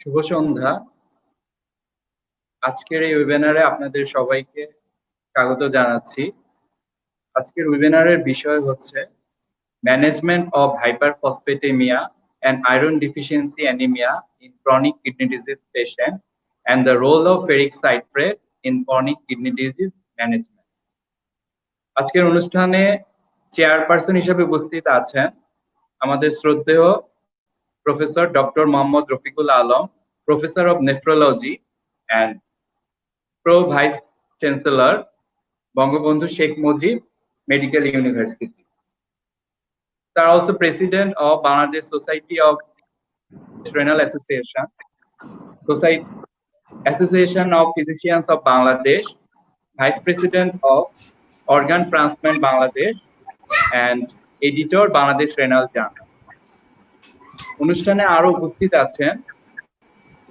শুভ সন্ধ্যা। আজকের এই ওয়েবিনারে আপনাদের সবাইকে স্বাগত জানাচ্ছি। আজকের ওয়েবিনারের বিষয় হচ্ছে management of hyperphosphatemia and iron deficiency anemia in chronic kidney disease patient and the role of ferric citrate in chronic kidney disease management. আজকের অনুষ্ঠানে চেয়ারপারসন হিসেবে উপস্থিত আছেন আমাদের শ্রদ্ধেয় professor doctor Mohammad Rafiqul Alam, professor of nephrology and Pro Vice Chancellor, Bangabandhu Sheikh Mujib Medical University. They are also President of Bangladesh Society of Renal Association, Society Association of Physicians of Bangladesh, Vice President of Organ Transplant Bangladesh, and Editor Bangladesh Renal Journal. অনুষ্ঠানে আরো উপস্থিত আছেন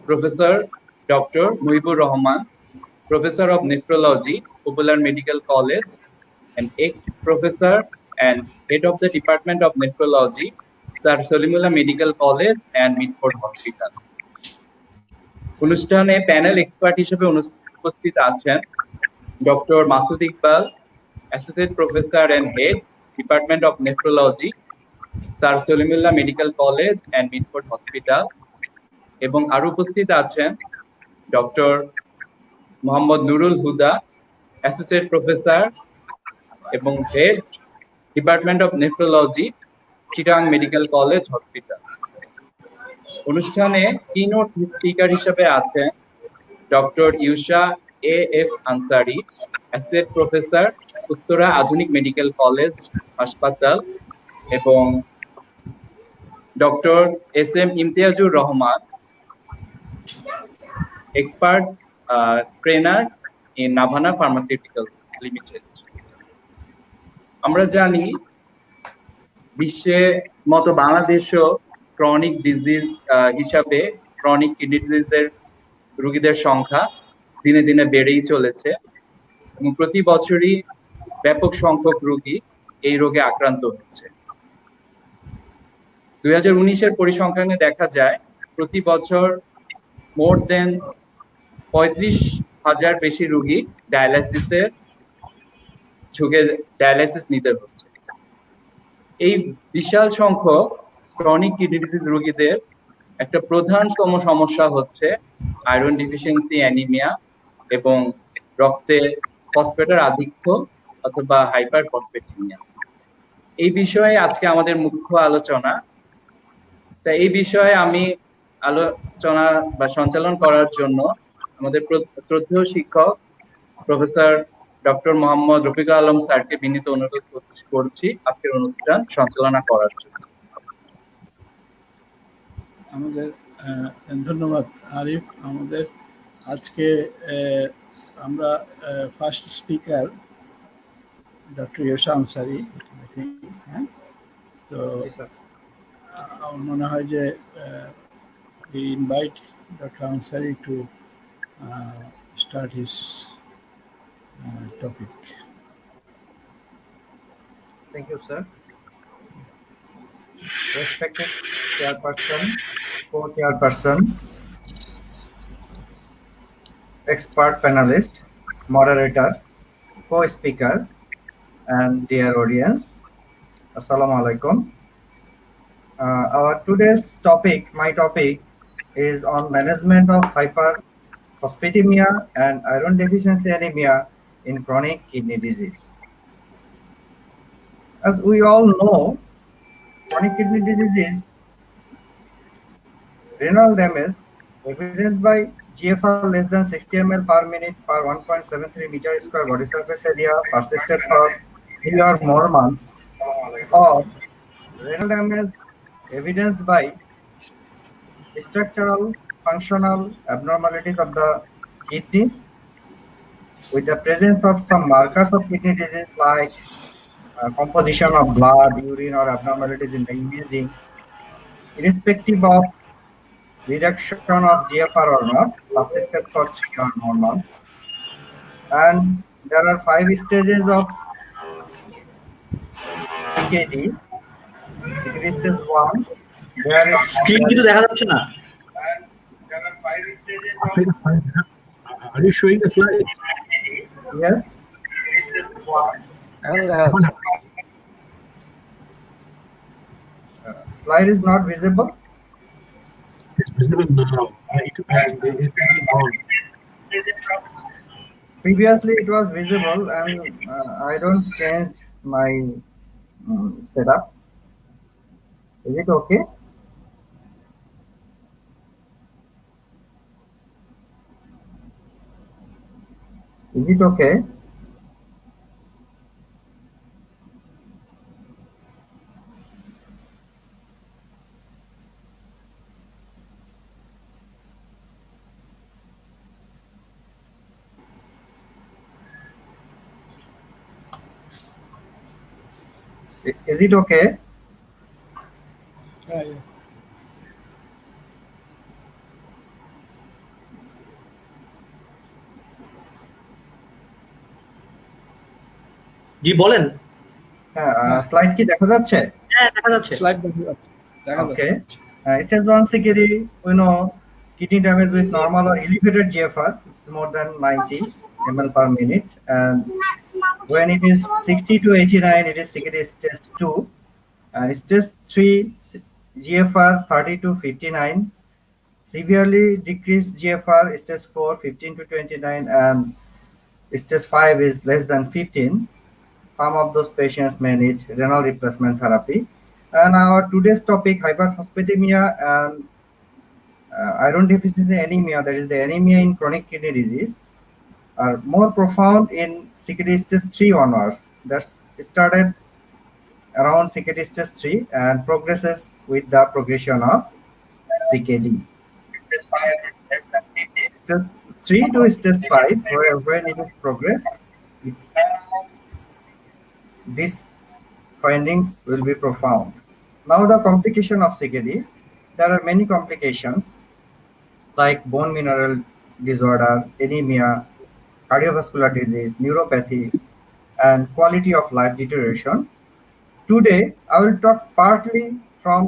professor doctor Muhibur Rahman, Professor of Nephrology, Popular Medical College, and ex-professor and head of the Department of Nephrology, Sir Salimullah Medical College and Mitford Hospital. অনুষ্ঠানে panel expert হিসেবে উপস্থিত আছেন doctor Masud Iqbal, associate professor and head, department of nephrology, sir Salimullah medical college and Mitford hospital. এবং আরো উপস্থিত আছেন doctor Mohammad Nurul Huda, associate professor এবং head, department of nephrology, Chittagong medical college hospital. অনুষ্ঠানে কিনোট স্পিকার হিসেবে আছেন doctor Yusa F Ansari, associate professor, Uttara Adhunik medical college হাসপাতাল, এবং doctor M Imtiazur Rahman, expert trainer in Navana pharmaceutical limited. আমরা জানি বিশ্বের মতো বাংলাদেশও ক্রনিক ডিজিজ হিসাবে ক্রনিক কিডনি ডিজিজের রোগীদের সংখ্যা দিনে দিনে বেড়েই চলেছে এবং প্রতি বছরই ব্যাপক সংখ্যক রোগী এই রোগে আক্রান্ত হচ্ছে। 2019-এর পরিসংখ্যানে দেখা যায় প্রতি বছর মোর দেন 35,000 বেশি রোগী ডায়ালাইসিসের ঝুঁকে ডায়ালাইসিস নিতে হচ্ছে। এই বিশাল সংখ্যক ক্রনিক কিডনি ডিজিজ রোগীদের একটা প্রধানতম সমস্যা হচ্ছে আয়রন ডিফিসিয়েন্সি অ্যানিমিয়া এবং রক্তে ফসফেটের আধিক্য অথবা হাইপার ফসফেটেমিয়া। এই বিষয়ে আজকে আমাদের মুখ্য আলোচনা। তাই এই বিষয়ে আমি আলোচনা বা সঞ্চালন করার জন্য আমাদের শ্রদ্ধেয় শিক্ষক প্রফেসর ডক্টর মোহাম্মদ রফিকুল আলম স্যারকে বিনীত অনুরোধ করছি আজকের অনুষ্ঠান সঞ্চালনা করার জন্য। আমাদের ধন্যবাদ আরিফ। আমাদের আজকে আমরা ফার্স্ট স্পিকার ডক্টর ইউসা আনসারি, হ্যাঁ, তো আমার মনে হয় যে we invite Dr. Ansari to start his topic. Thank you, sir. Respected chairperson, co-chairperson, expert panelist, moderator, co-speaker, and dear audience, assalamu alaikum. Our today's topic, my topic, is on management of hyperphosphatemia and iron deficiency anemia in chronic kidney disease. As we all know, chronic kidney disease is renal damage evidenced by GFR less than 60 ml per minute per 1.73 meter square body surface area persisted for 3 or more months, or renal damage evidenced by structural functional abnormalities of the kidneys with the presence of some markers of kidney disease like composition of blood, urine, or abnormalities in the imaging, irrespective of reduction of GFR or not, persisted for 3 or more months. And there are 5 stages of CKD. CKD stage 1, there is screen কিন্তু দেখা যাচ্ছে না। Are you showing the slides? Yes. Slide is not visible. It's visible now. It is on. Previously it was visible, and I don't change my setup. Is it okay? Is it okay? Is it okay? Yeah. জি বলেন। Slide কি দেখা যাচ্ছে? হ্যাঁ দেখা যাচ্ছে। Slide দেখা যাচ্ছে। Okay. Stage 1 CKD, we know kidney damage with normal or elevated GFR, it's more than 90 ml per minute, and when it is 60 to 89, it is CKD stage 2, and stage 3 GFR 30 to 59, severely decreased GFR stage 4 15 to 29, and stage 5 is less than 15. Some of those patients may need renal replacement therapy. And our today's topic, hyperphosphatemia and iron deficiency anemia, that is the anemia in chronic kidney disease, are more profound in CKD stage 3 onwards. That's started around CKD stage 3 and progresses with the progression of CKD. Stage 3 to stage 5, where when it is progress, these findings will be profound. Now the complication of CKD, there are many complications like bone mineral disorder, anemia, cardiovascular disease, neuropathy, and quality of life deterioration. Today, I will talk partly from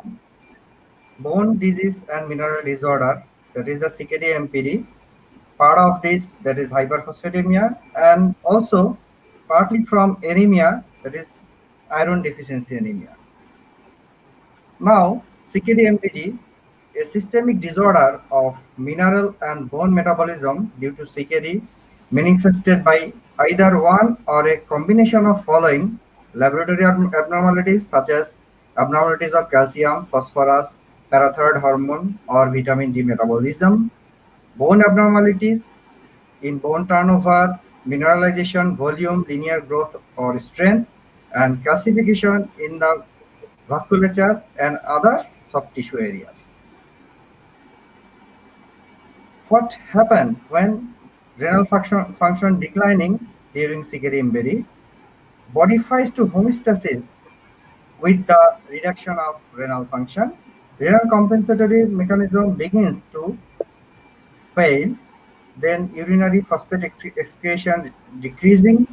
bone disease and mineral disorder, that is the CKD MPD, part of this, that is hyperphosphatemia, and also partly from anemia, that is iron deficiency anemia. Now, CKD MPD, a systemic disorder of mineral and bone metabolism due to CKD, manifested by either one or a combination of following laboratory abnormalities such as abnormalities of calcium, phosphorus, parathyroid hormone, or vitamin D metabolism, bone abnormalities in bone turnover, mineralization, volume, linear growth or strength, and calcification in the vasculature and other soft tissue areas. What happened when renal function declining during CKD MPD? Body fights to homeostasis with the reduction of renal function. Renal compensatory mechanism begins to fail, then urinary phosphate excretion decreasing,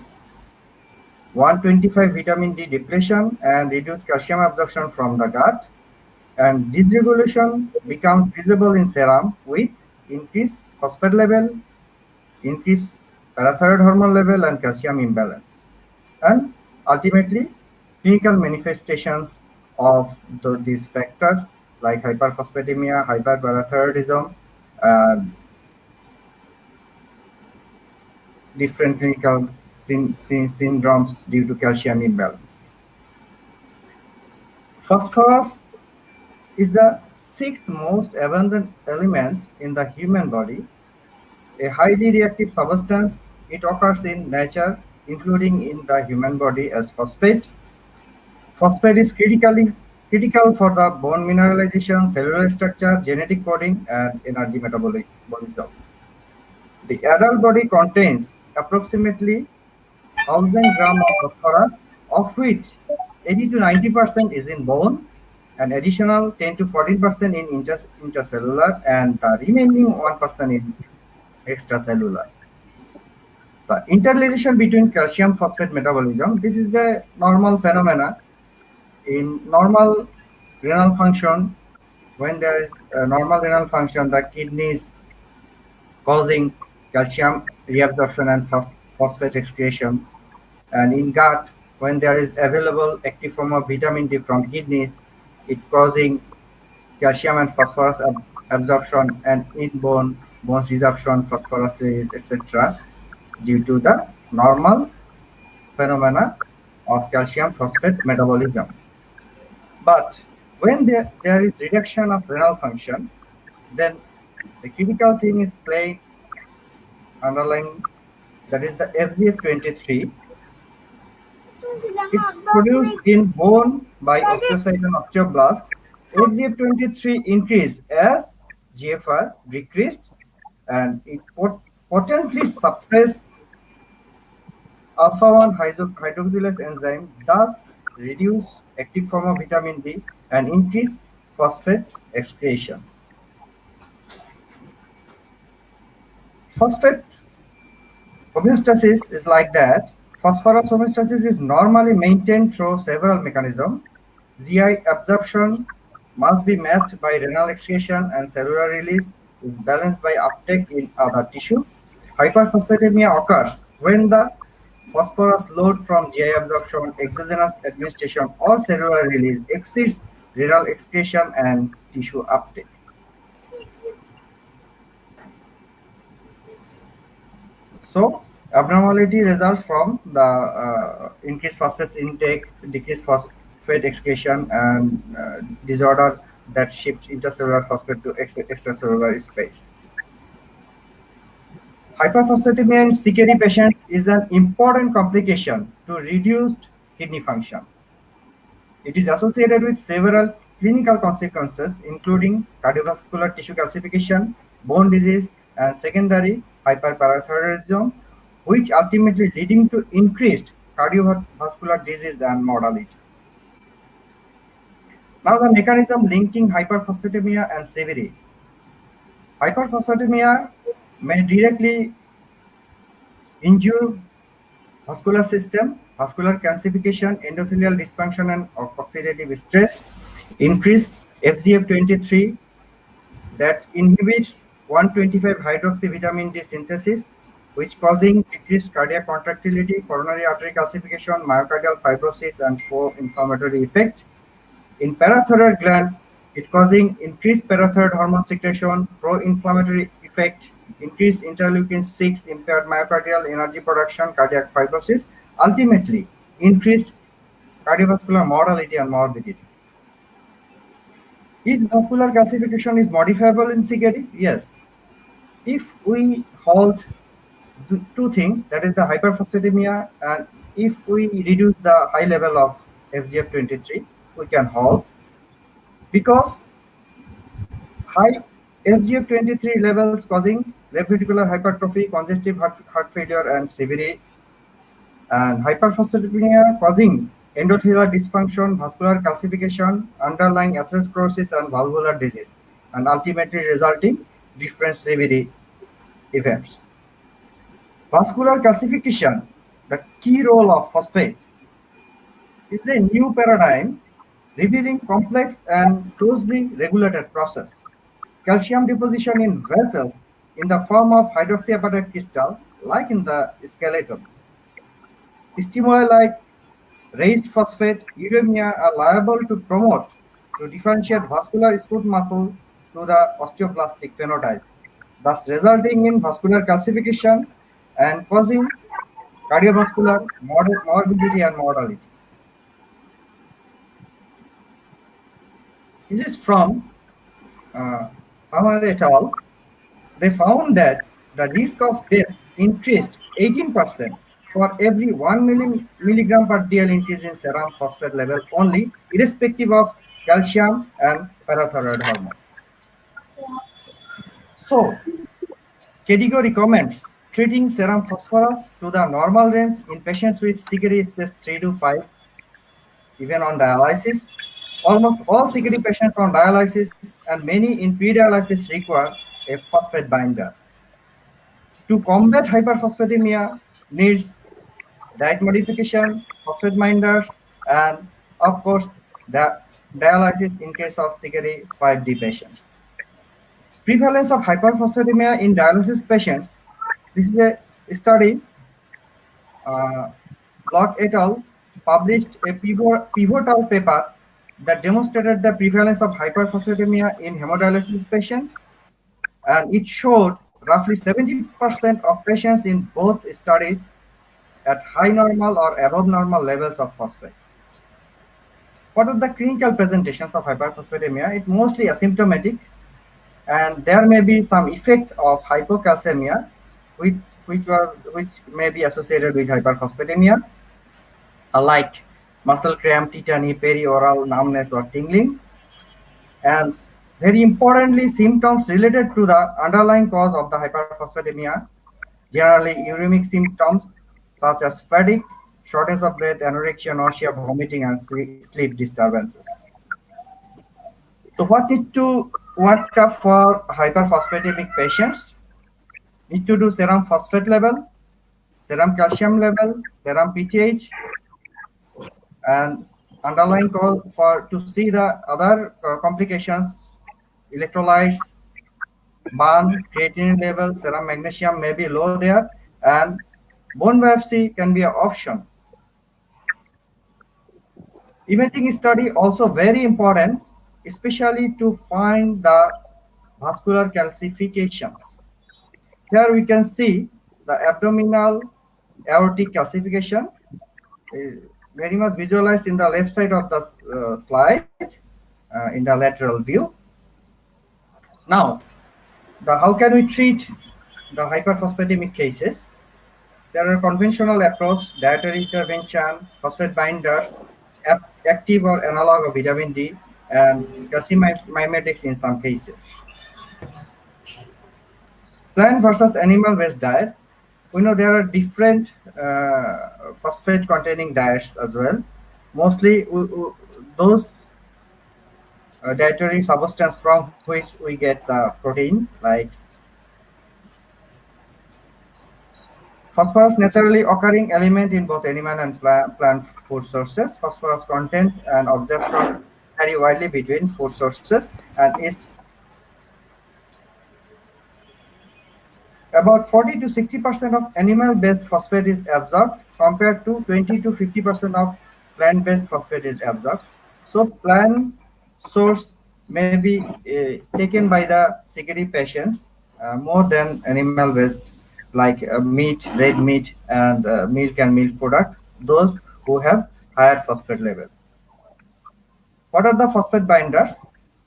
125 vitamin D depletion and reduced calcium absorption from the gut, and dysregulation becomes visible in serum with increased phosphate level, increased parathyroid hormone level, and calcium imbalance. And ultimately, clinical manifestations of these factors like hyperphosphatemia, hyperparathyroidism, different clinical syndromes due to calcium imbalance. Phosphorus is the 6th most abundant element in the human body, a highly reactive substance. It occurs in nature, including in the human body as phosphate. Phosphate is critical for the bone mineralization, cellular structure, genetic coding, and energy metabolism. The adult body contains approximately 1,000 grams of phosphorus, of which 80 to 90% is in bone, and additional 10 to 14% in intracellular, and the remaining 1% in extracellular. The interrelation between calcium phosphate metabolism, this is the normal phenomena. In normal renal function, when there is a normal renal function, the kidneys causing calcium reabsorption and phosphate excretion. And in gut, when there is available active form of vitamin D from kidneys, it causing calcium and phosphorus absorption, and in bones resorption, phosphorus release, etc. due to the normal phenomena of calcium phosphate metabolism. But when there is reduction of renal function, then the critical thing is playing underlying, that is the FGF23. It's produced in bone by osteocyte and osteoblast. FGF23 increase as GFR decreased, and it potently suppress alpha-1 hydroxylase enzyme, thus reduce active form of vitamin D and increase phosphate excretion. Phosphate homeostasis is like that. Phosphorus homeostasis is normally maintained through several mechanisms. GI absorption must be matched by renal excretion, and cellular release is balanced by uptake in other tissue. Hyperphosphatemia occurs when the phosphorus load from GI absorption, exogenous administration, or cellular release exceeds renal excretion and tissue uptake. So, abnormality results from the increased phosphate intake, decreased phosphate excretion, and disorder that shifts intercellular phosphate to extracellular space. Hyperphosphatemia in CKD patients is an important complication to reduced kidney function. It is associated with several clinical consequences, including cardiovascular tissue calcification, bone disease, and secondary hyperparathyroidism, which ultimately leading to increased cardiovascular disease and mortality. Now the mechanism linking hyperphosphatemia and severity. Hyperphosphatemia may directly injure vascular system, vascular calcification, endothelial dysfunction, and oxidative stress, increase FGF23 that inhibits 1,25-hydroxy vitamin D synthesis, which causing decreased cardiac contractility, coronary artery calcification, myocardial fibrosis, and pro-inflammatory effect. In parathyroid gland, it causing increased parathyroid hormone secretion, pro-inflammatory effect, increased interleukin-6, impaired myocardial energy production, cardiac fibrosis, ultimately increased cardiovascular mortality and morbidity. Is vascular calcification is modifiable in CKD? Yes. If we hold two things, that is the hyperphosphatemia, and if we reduce the high level of FGF23, we can halt, because high FGF23 levels causing left ventricular hypertrophy, congestive heart failure, and severity, and hyperphosphatemia causing endothelial dysfunction, vascular calcification, underlying atherosclerosis, and valvular disease, and ultimately resulting different severity events. Vascular calcification, the key role of phosphate, is a new paradigm revealing complex and closely regulated process. Calcium deposition in vessels in the form of hydroxyapatite crystal, like in the skeleton. Stimuli like raised phosphate uremia are liable to promote to differentiate vascular smooth muscle to the osteoblastic phenotype, thus resulting in vascular calcification and causing cardiovascular morbidity and mortality. This is from Hamad et al. They found that the risk of death increased 18% for every 1 milligram per DL increase in serum phosphate level only, irrespective of calcium and parathyroid hormone. So, KDIGO recommends treating serum phosphorus to the normal range in patients with CKD stage 3 to 5, even on dialysis. Almost all CKD patients on dialysis and many in pre-dialysis require a phosphate binder. To combat hyperphosphatemia needs diet modification, phosphate binders, and of course the dialysis in case of CKD 5D patients. Prevalence of hyperphosphatemia in dialysis patients. This is a study, Block et al. Published a pivotal paper that demonstrated the prevalence of hyperphosphatemia in hemodialysis patients, and it showed roughly 70% of patients in both studies at high normal or above normal levels of phosphate. What are the clinical presentations of hyperphosphatemia? It's mostly asymptomatic, and there may be some effect of hypocalcemia, which may be associated with hyperphosphatemia, like muscle cramp, tetany, perioral numbness or tingling, and very importantly, symptoms related to the underlying cause of the hyperphosphatemia, generally uremic symptoms such as fatigue, shortness of breath, anorexia, nausea, vomiting, and sleep disturbances. So what need to work up for hyperphosphatemic patients? Need to do serum phosphate level, serum calcium level, serum PTH, and underlying cause to see the other complications, electrolytes, burn, creatinine level, serum magnesium may be low there, and bone biopsy can be an option. Imaging study also very important, especially to find the vascular calcifications. Here we can see the abdominal aortic calcification, very much visualized in the left side of the slide in the lateral view. Now, how can we treat the hyperphosphatemic cases? There are conventional approach, dietary intervention, phosphate binders, active or analog of vitamin D, and calcium mimetics in some cases. Plant versus animal-based diet. We know there are different phosphate-containing diets as well. Mostly those dietary substance from which we get the protein, like phosphorus, naturally occurring element in both animal and plant food sources. Phosphorus content and absorption vary widely between food sources, and is about 40 to 60% of animal-based phosphate is absorbed, compared to 20 to 50% of plant-based phosphate is absorbed. So plant source may be taken by the CKD patients more than animal-based, like meat, red meat, and milk and milk product, those who have higher phosphate level. What are the phosphate binders?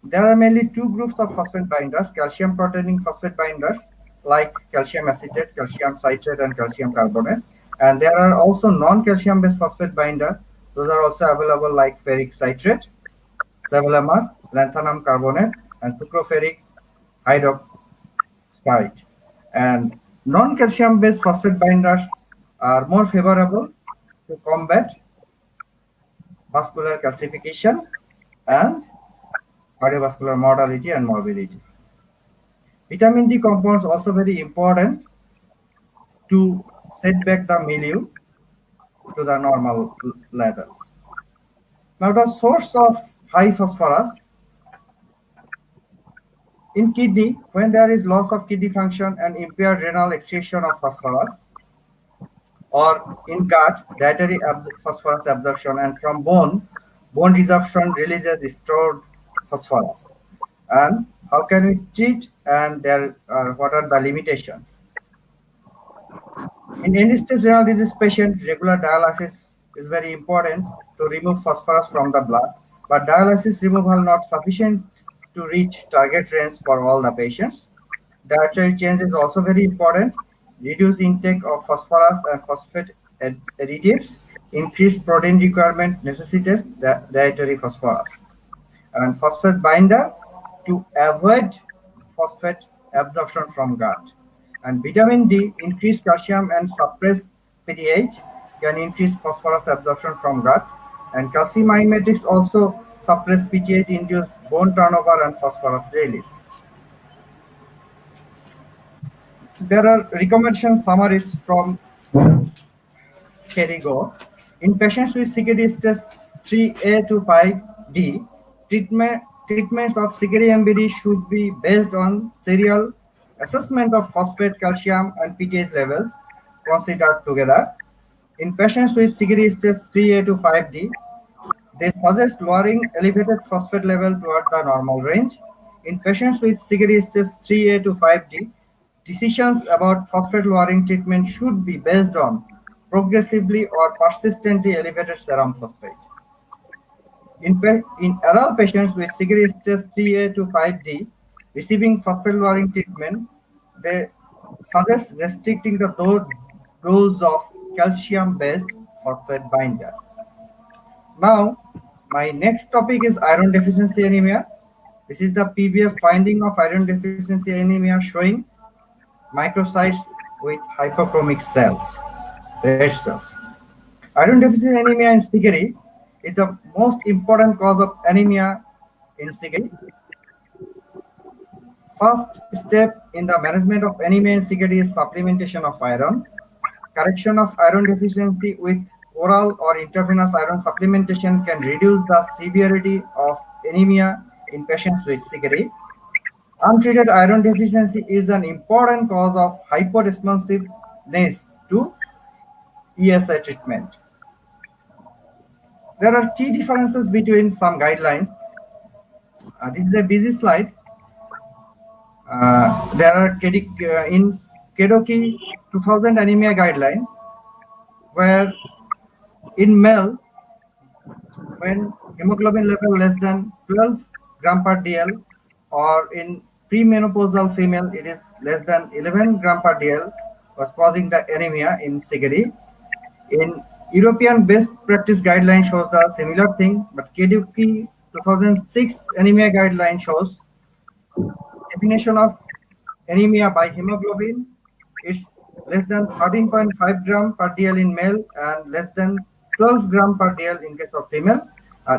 There are mainly two groups of phosphate binders: calcium-containing phosphate binders, like calcium acetate, calcium citrate, and calcium carbonate. And there are also non-calcium based phosphate binders. Those are also available, like ferric citrate, sevelamer, lanthanum carbonate, and sucroferric hydroxide. And non-calcium based phosphate binders are more favorable to combat vascular calcification and cardiovascular mortality and morbidity. Vitamin D compounds also very important to set back the milieu to the normal level. Now, the source of high phosphorus in kidney, when there is loss of kidney function and impaired renal excretion of phosphorus, or in gut, dietary phosphorus absorption, and from bone resorption releases stored phosphorus. And how can we treat, and what are the limitations? In end-stage renal disease patient, regular dialysis is very important to remove phosphorus from the blood, but dialysis removal not sufficient to reach target range for all the patients. Dietary change is also very important. Reduce intake of phosphorus and phosphate additives. Increased protein requirement necessitates dietary phosphorus. And phosphate binder to avoid phosphate absorption from gut. And vitamin D, increased calcium and suppressed PTH can increase phosphorus absorption from gut. And calcium mimetics also suppress PTH, induce bone turnover and phosphorus release. There are recommendation summaries from Kerigo. In patients with CKD stage 3A to 5D, treatment treatments of Sigiri MBD should be based on serial assessment of phosphate, calcium, and PTH levels considered together. In patients with Sigiri stage 3A to 5D, they suggest lowering elevated phosphate level toward the normal range. In patients with Sigiri stage 3A to 5D, decisions about phosphate lowering treatment should be based on progressively or persistently elevated serum phosphate. In adult patients with Sigiri stage 3A to 5D receiving phosphate lowering treatment, they suggest restricting the dose of calcium-based phosphate binder. Now, my next topic is iron deficiency anemia. This is the PBF finding of iron deficiency anemia showing microcytes with hypochromic cells, red cells. Iron deficiency anemia in Sigiri is the most important cause of anemia in Sigiri. First step in the management of anemia in Sigiri is supplementation of iron. Correction of iron deficiency with oral or intravenous iron supplementation can reduce the severity of anemia in patients with Sigiri. Untreated iron deficiency is an important cause of hyporesponsiveness to ESI treatment. There are key differences between some guidelines. This is a busy slide. There are in KDOQI 2000 anemia guideline, where in male, when hemoglobin level less than 12 gram per dl, or in premenopausal female, it is less than 11 gram per dl, was causing the anemia in Sigiri. In European best practice guideline shows the similar thing, but KDOQI 2006 anemia guideline shows definition of anemia by hemoglobin. It's less than 13.5 gram per dl in male and less than 12 gram per dl in case of female.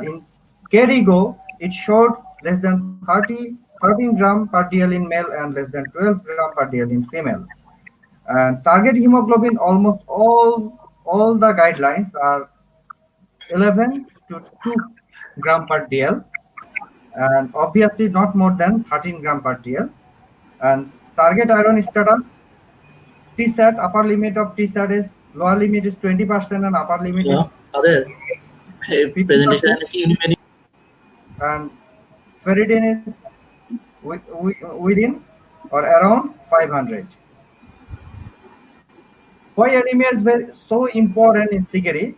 In KDIGO, it showed less than 13 gram per dl in male and less than 12 gram per dl in female. And target hemoglobin, almost all the guidelines are 11 to 2 gram per dl, and obviously not more than 13 gram per dl. And target iron status, TSAT, upper limit of TSAT is, lower limit is 20% and upper limit is 50%. And ferritin is within or around 500. Why anemia is so important in Sigiri?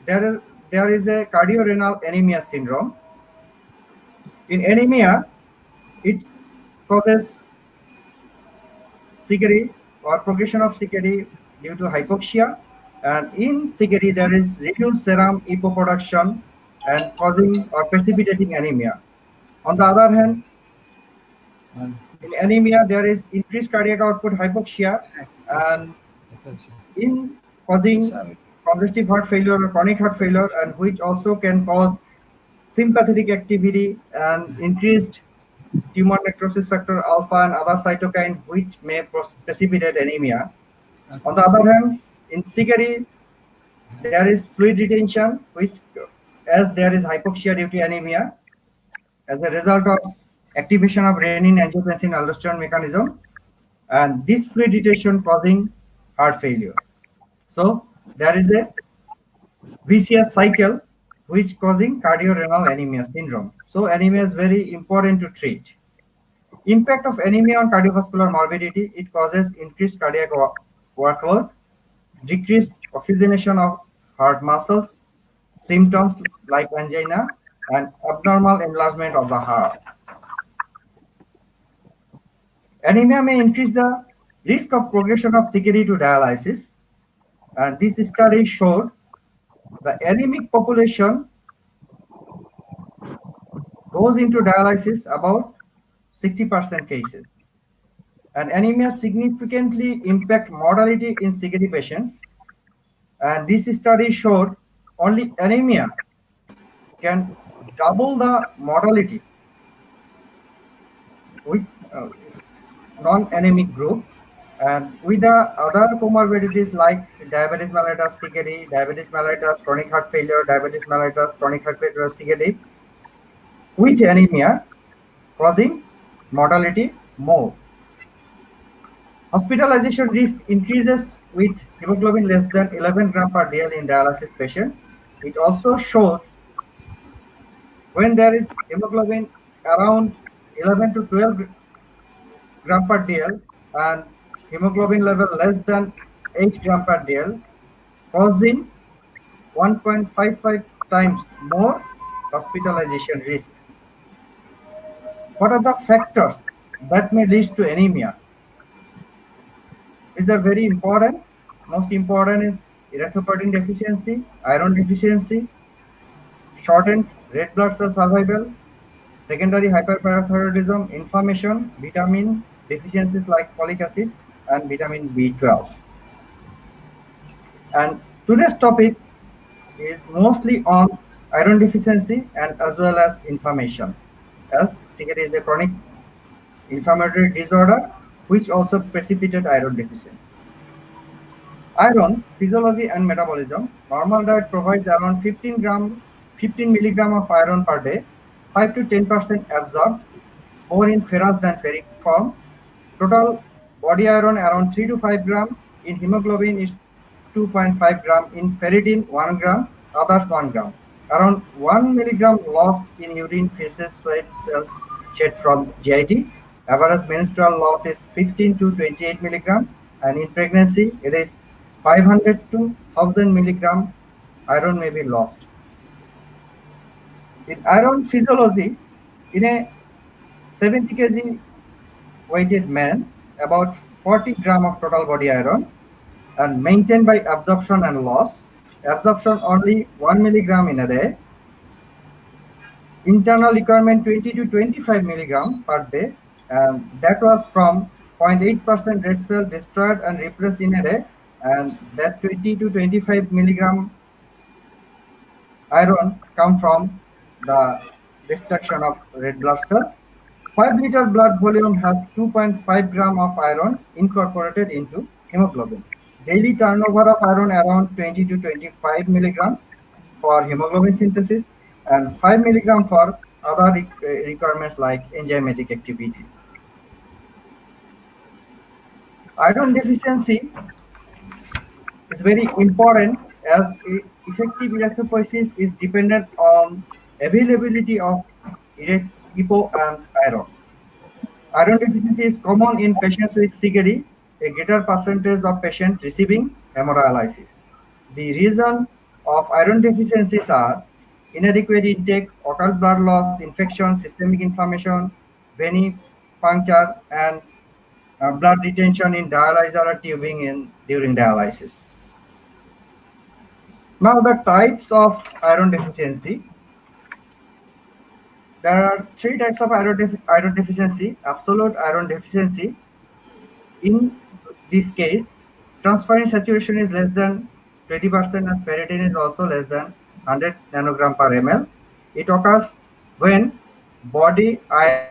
There is a cardiorenal anemia syndrome. In anemia, it causes Sigiri or progression of Sigiri due to hypoxia, and in Sigiri there is reduced serum EPO production and causing or precipitating anemia. On the other hand, in anemia there is increased cardiac output hypoxia and in causing congestive heart failure or chronic heart failure, and which also can cause sympathetic activity and increased tumor necrosis factor alpha and other cytokine, which may precipitate anemia. On the other hand, in Sigiri, there is fluid retention, which, as there is hypoxia due to anemia, as a result of activation of renin, angiotensin, aldosterone mechanism, and this fluid retention causing heart failure. So there is a vicious cycle which causing cardiorenal anemia syndrome. So anemia is very important to treat. Impact of anemia on cardiovascular morbidity: it causes increased cardiac workload, decreased oxygenation of heart muscles, symptoms like angina, and abnormal enlargement of the heart. Anemia may increase the risk of progression of Sigiri to dialysis, and this study showed the anemic population goes into dialysis about 60% cases. And anemia significantly impact mortality in Sigiri patients. And this study showed only anemia can double the mortality with non-anemic group, and with the other comorbidities like diabetes mellitus Sigiri, diabetes mellitus chronic heart failure, diabetes mellitus chronic heart failure Sigiri, with anemia, causing mortality more. Hospitalization risk increases with hemoglobin less than 11 gram per dl in dialysis patient. It also shows when there is hemoglobin around 11 to 12 gram per dl and hemoglobin level less than 8 gram per dl, causing 1.55 times more hospitalization risk. What are the factors that may lead to anemia? These are very important. Most important is erythropoietin deficiency, iron deficiency, shortened red blood cell survival, secondary hyperparathyroidism, inflammation, vitamin deficiencies like folic acid and vitamin B12. And today's topic is mostly on iron deficiency and as well as inflammation, as CKD is a chronic inflammatory disorder which also precipitates iron deficiency. Iron physiology and metabolism. Normal diet provides around 15 milligram of iron per day, 5 to 10% absorbed, more in ferrous than ferric form. Total body iron around 3 to 5 gram. In hemoglobin is 2.5 gram. In ferritin 1 gram. Others 1 gram. Around 1 milligram lost in urine, feces, sweat cells shed from GIT. Average menstrual loss is 15 to 28 milligram, and in pregnancy it is 500 to 1000 milligram iron may be lost. In iron physiology, in a 70 kg weighted man, about 40 gram of total body iron and maintained by absorption and loss. Absorption only 1 milligram in a day. Internal requirement 20 to 25 milligram per day, and that was from 0.8% red cell destroyed and replaced in a day, and that 20 to 25 milligram iron come from the destruction of red blood cell. 5 liter blood volume has 2.5 gram of iron incorporated into hemoglobin. Daily turnover of iron around 20 to 25 milligram for hemoglobin synthesis and 5 milligram for other requirements like enzymatic activity. Iron deficiency is very important as effective erythropoiesis is dependent on availability of EPO and iron. Iron deficiency is common in patients with CKD, a greater percentage of patients receiving hemodialysis. The reason of iron deficiencies are inadequate intake, occult blood loss, infection, systemic inflammation, vein puncture, and blood retention in dialyzer or tubing during dialysis. Now the types of iron deficiency. There are 3 types of iron deficiency. Absolute iron deficiency. In this case, transferrin saturation is less than 20% and ferritin is also less than 100 nanogram per ml. It occurs when body iron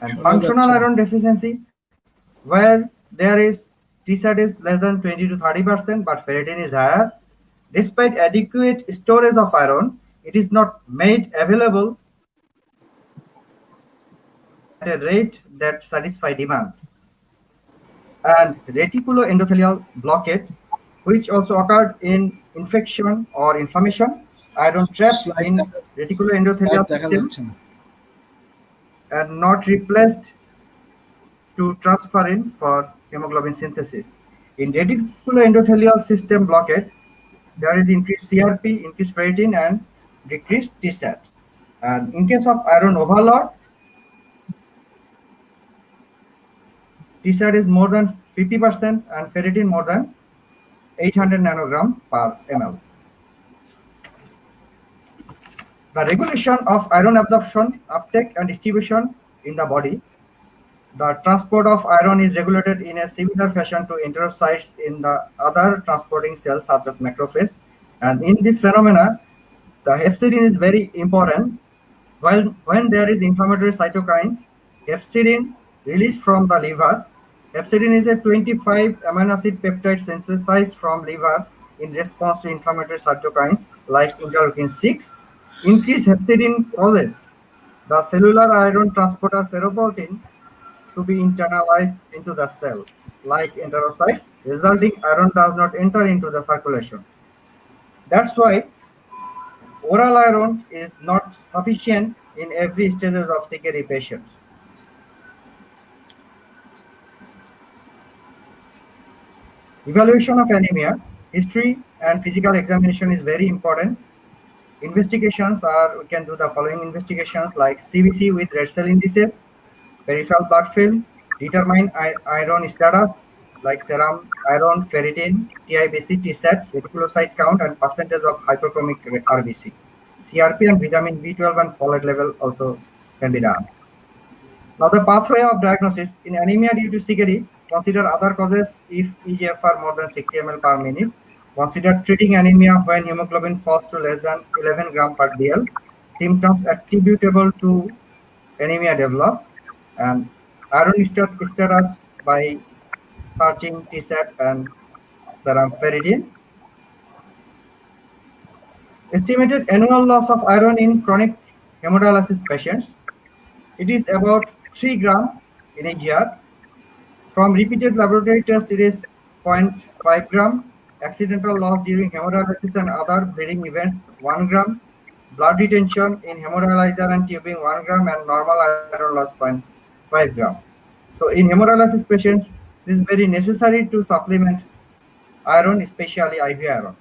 and functional iron deficiency, where there is T-sat is less than 20 to 30%, but ferritin is higher. Despite adequate storage of iron, it is not made available at a rate that satisfies demand. And reticuloendothelial blockade, which also occurred in infection or inflammation, iron trapped in reticuloendothelial system and not replaced to transferrin for hemoglobin synthesis. In reticuloendothelial system blockade, there is increased CRP, increased ferritin, and decreased T-sat. And in case of iron overload, T-sat is more than 50% and ferritin more than 800 nanogram per ml. The regulation of iron absorption, uptake, and distribution in the body. The transport of iron is regulated in a similar fashion to enterocytes in the other transporting cells such as macrophage. And in this phenomena, the hepcidin is very important. When there is inflammatory cytokines, hepcidin released from the liver Hepcidin is a 25 amino acid peptide synthesized from liver in response to inflammatory cytokines like interleukin 6. Increased hepcidin causes the cellular iron transporter ferroportin to be internalized into the cell, like enterocytes, resulting iron does not enter into the circulation. That's why oral iron is not sufficient in every stages of CKD patients. Evaluation of anemia, history and physical examination is very important. Investigations are, we can do the following investigations like CBC with red cell indices, peripheral blood film, determine iron status like serum iron, ferritin, TIBC, TSAT, reticulocyte count and percentage of hyperchromic RBC. CRP and vitamin B12 and folate level also can be done. Now the pathway of diagnosis in anemia due to CKD, consider other causes if eGFR more than 60 ml per minute. Consider treating anemia when hemoglobin falls to less than 11 gram per dl. Symptoms attributable to anemia develop, and iron status by searching TSAT and serum ferritin. Estimated annual loss of iron in chronic hemodialysis patients. It is about 3 gram in a year. From repeated laboratory tests, it is 0.5 gram. Accidental loss during hemodialysis and other bleeding events, 1 gram. Blood retention in hemodialyzer and tubing, 1 gram, and normal iron loss, 0.5 gram. So in hemodialysis patients, this is very necessary to supplement iron, especially IV iron.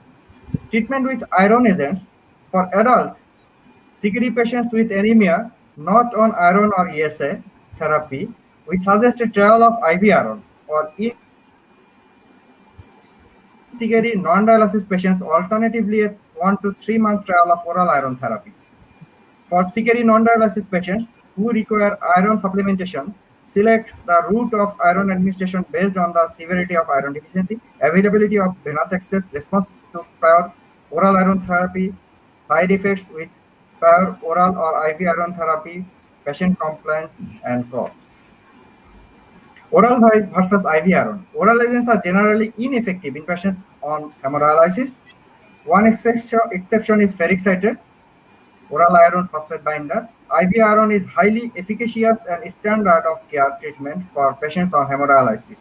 Treatment with iron agents for adult CKD patients with anemia not on iron or ESA therapy, we suggest a trial of IV iron, or in CKD non-dialysis patients, alternatively a 1 to 3 month trial of oral iron therapy. For CKD non-dialysis patients who require iron supplementation, select the route of iron administration based on the severity of iron deficiency, availability of venous access, response to prior oral iron therapy, side effects with prior oral or IV iron therapy, patient compliance, and cost. Oral versus IV iron. Oral agents are generally ineffective in patients on hemodialysis. One exception is ferric citrate, oral iron phosphate binder. IV iron is highly efficacious and standard of care treatment for patients on hemodialysis.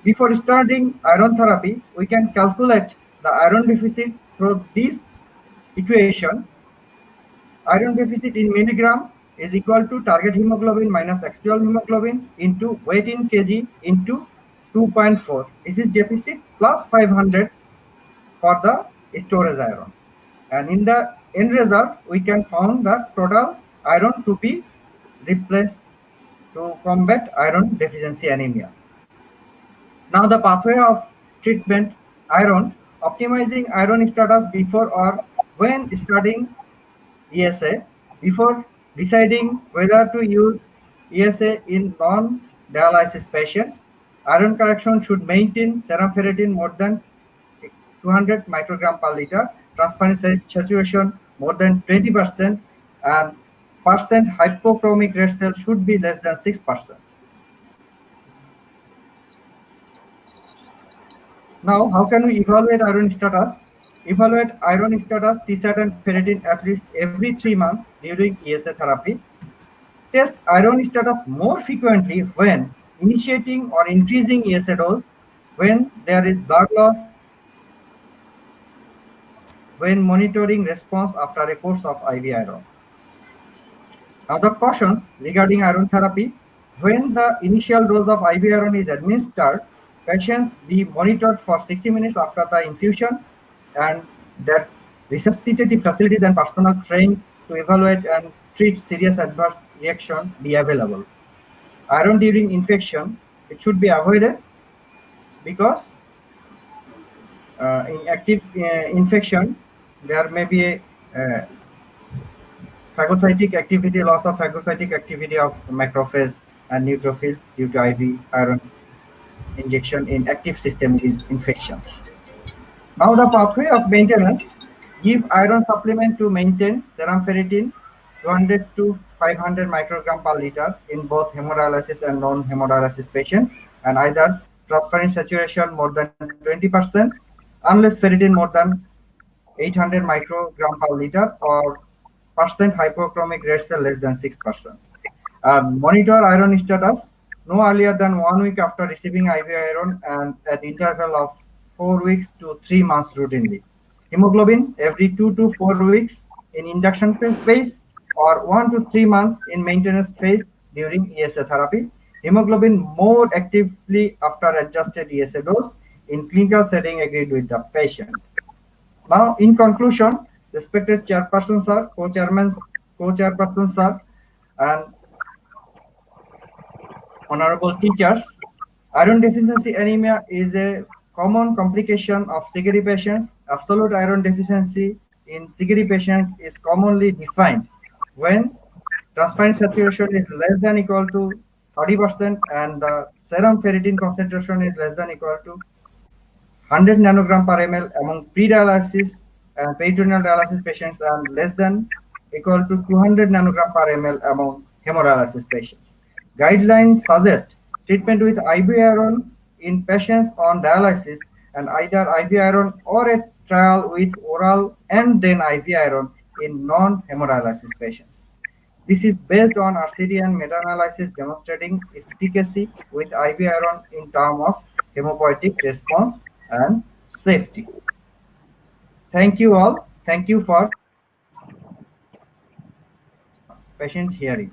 Before starting iron therapy, we can calculate the iron deficit through this equation. Iron deficit in milligram is equal to target hemoglobin minus actual hemoglobin into weight in kg into 2.4. This is deficit plus 500 for the storage iron. And in the end result, we can find the total iron to be replaced to combat iron deficiency anemia. Now the pathway of treatment iron, optimizing iron status before or when starting ESA, before deciding whether to use ESA in non-dialysis patient. Iron correction should maintain serum ferritin more than 200 microgram per liter, transparent saturation more than 20%, and percent hypochromic red cell should be less than 6%. Now, how can we evaluate iron status? Evaluate iron status, TSAT and ferritin at least every 3 months during ESA therapy. Test iron status more frequently when initiating or increasing ESA dose, when there is blood loss, when monitoring response after a course of IV iron. Now the cautions regarding iron therapy: when the initial dose of IV iron is administered, patients be monitored for 60 minutes after the infusion, and that resuscitative facilities and personnel trained to evaluate and treat serious adverse reaction be available. Iron during infection, it should be avoided because in active infection, there may be a phagocytic activity, loss of phagocytic activity of macrophage and neutrophil due to IV iron injection in active systemic infection. Now the pathway of maintenance: give iron supplement to maintain serum ferritin 200 to 500 microgram per liter in both hemodialysis and non-hemodialysis patients. and either transferrin saturation more than 20%, unless ferritin more than 800 microgram per liter, or percent hypochromic red cell less than 6%. Monitor iron status no earlier than 1 week after receiving IV iron and at interval of 4 weeks to 3 months routinely. Hemoglobin every 2 to 4 weeks in induction phase or 1 to 3 months in maintenance phase during ESA therapy. Hemoglobin more actively after adjusted ESA dose in clinical setting agreed with the patient. Now, in conclusion, respected chairpersons, sir, co-chairpersons, sir, and honorable teachers, iron deficiency anemia is a common complication of CKD patients. Absolute iron deficiency in CKD patients is commonly defined when transferrin saturation is less than equal to 30% and the serum ferritin concentration is less than equal to 100 nanogram per ml among pre-dialysis and peritoneal dialysis patients and less than equal to 200 nanogram per ml among hemodialysis patients. Guidelines suggest treatment with IV iron in patients on dialysis and either IV iron or a trial with oral and then IV iron in non-hemodialysis patients. This is based on RCT and meta-analysis demonstrating efficacy with IV iron in terms of hemopoietic response and safety. Thank you all. Thank you for patient hearing.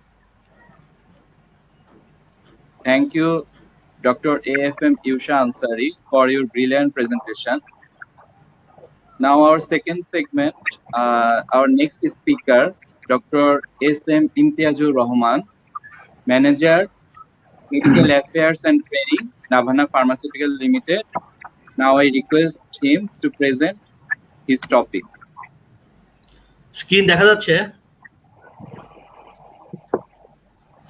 Thank you, Dr. AFM Yusha Ansari, for your brilliant presentation. Now our second segment, our next speaker, Dr. SM Imtiazur Rahman, Manager, Medical Affairs and Training, Navana Pharmaceutical Limited. Now I request him to present his topic. Screen দেখা যাচ্ছে?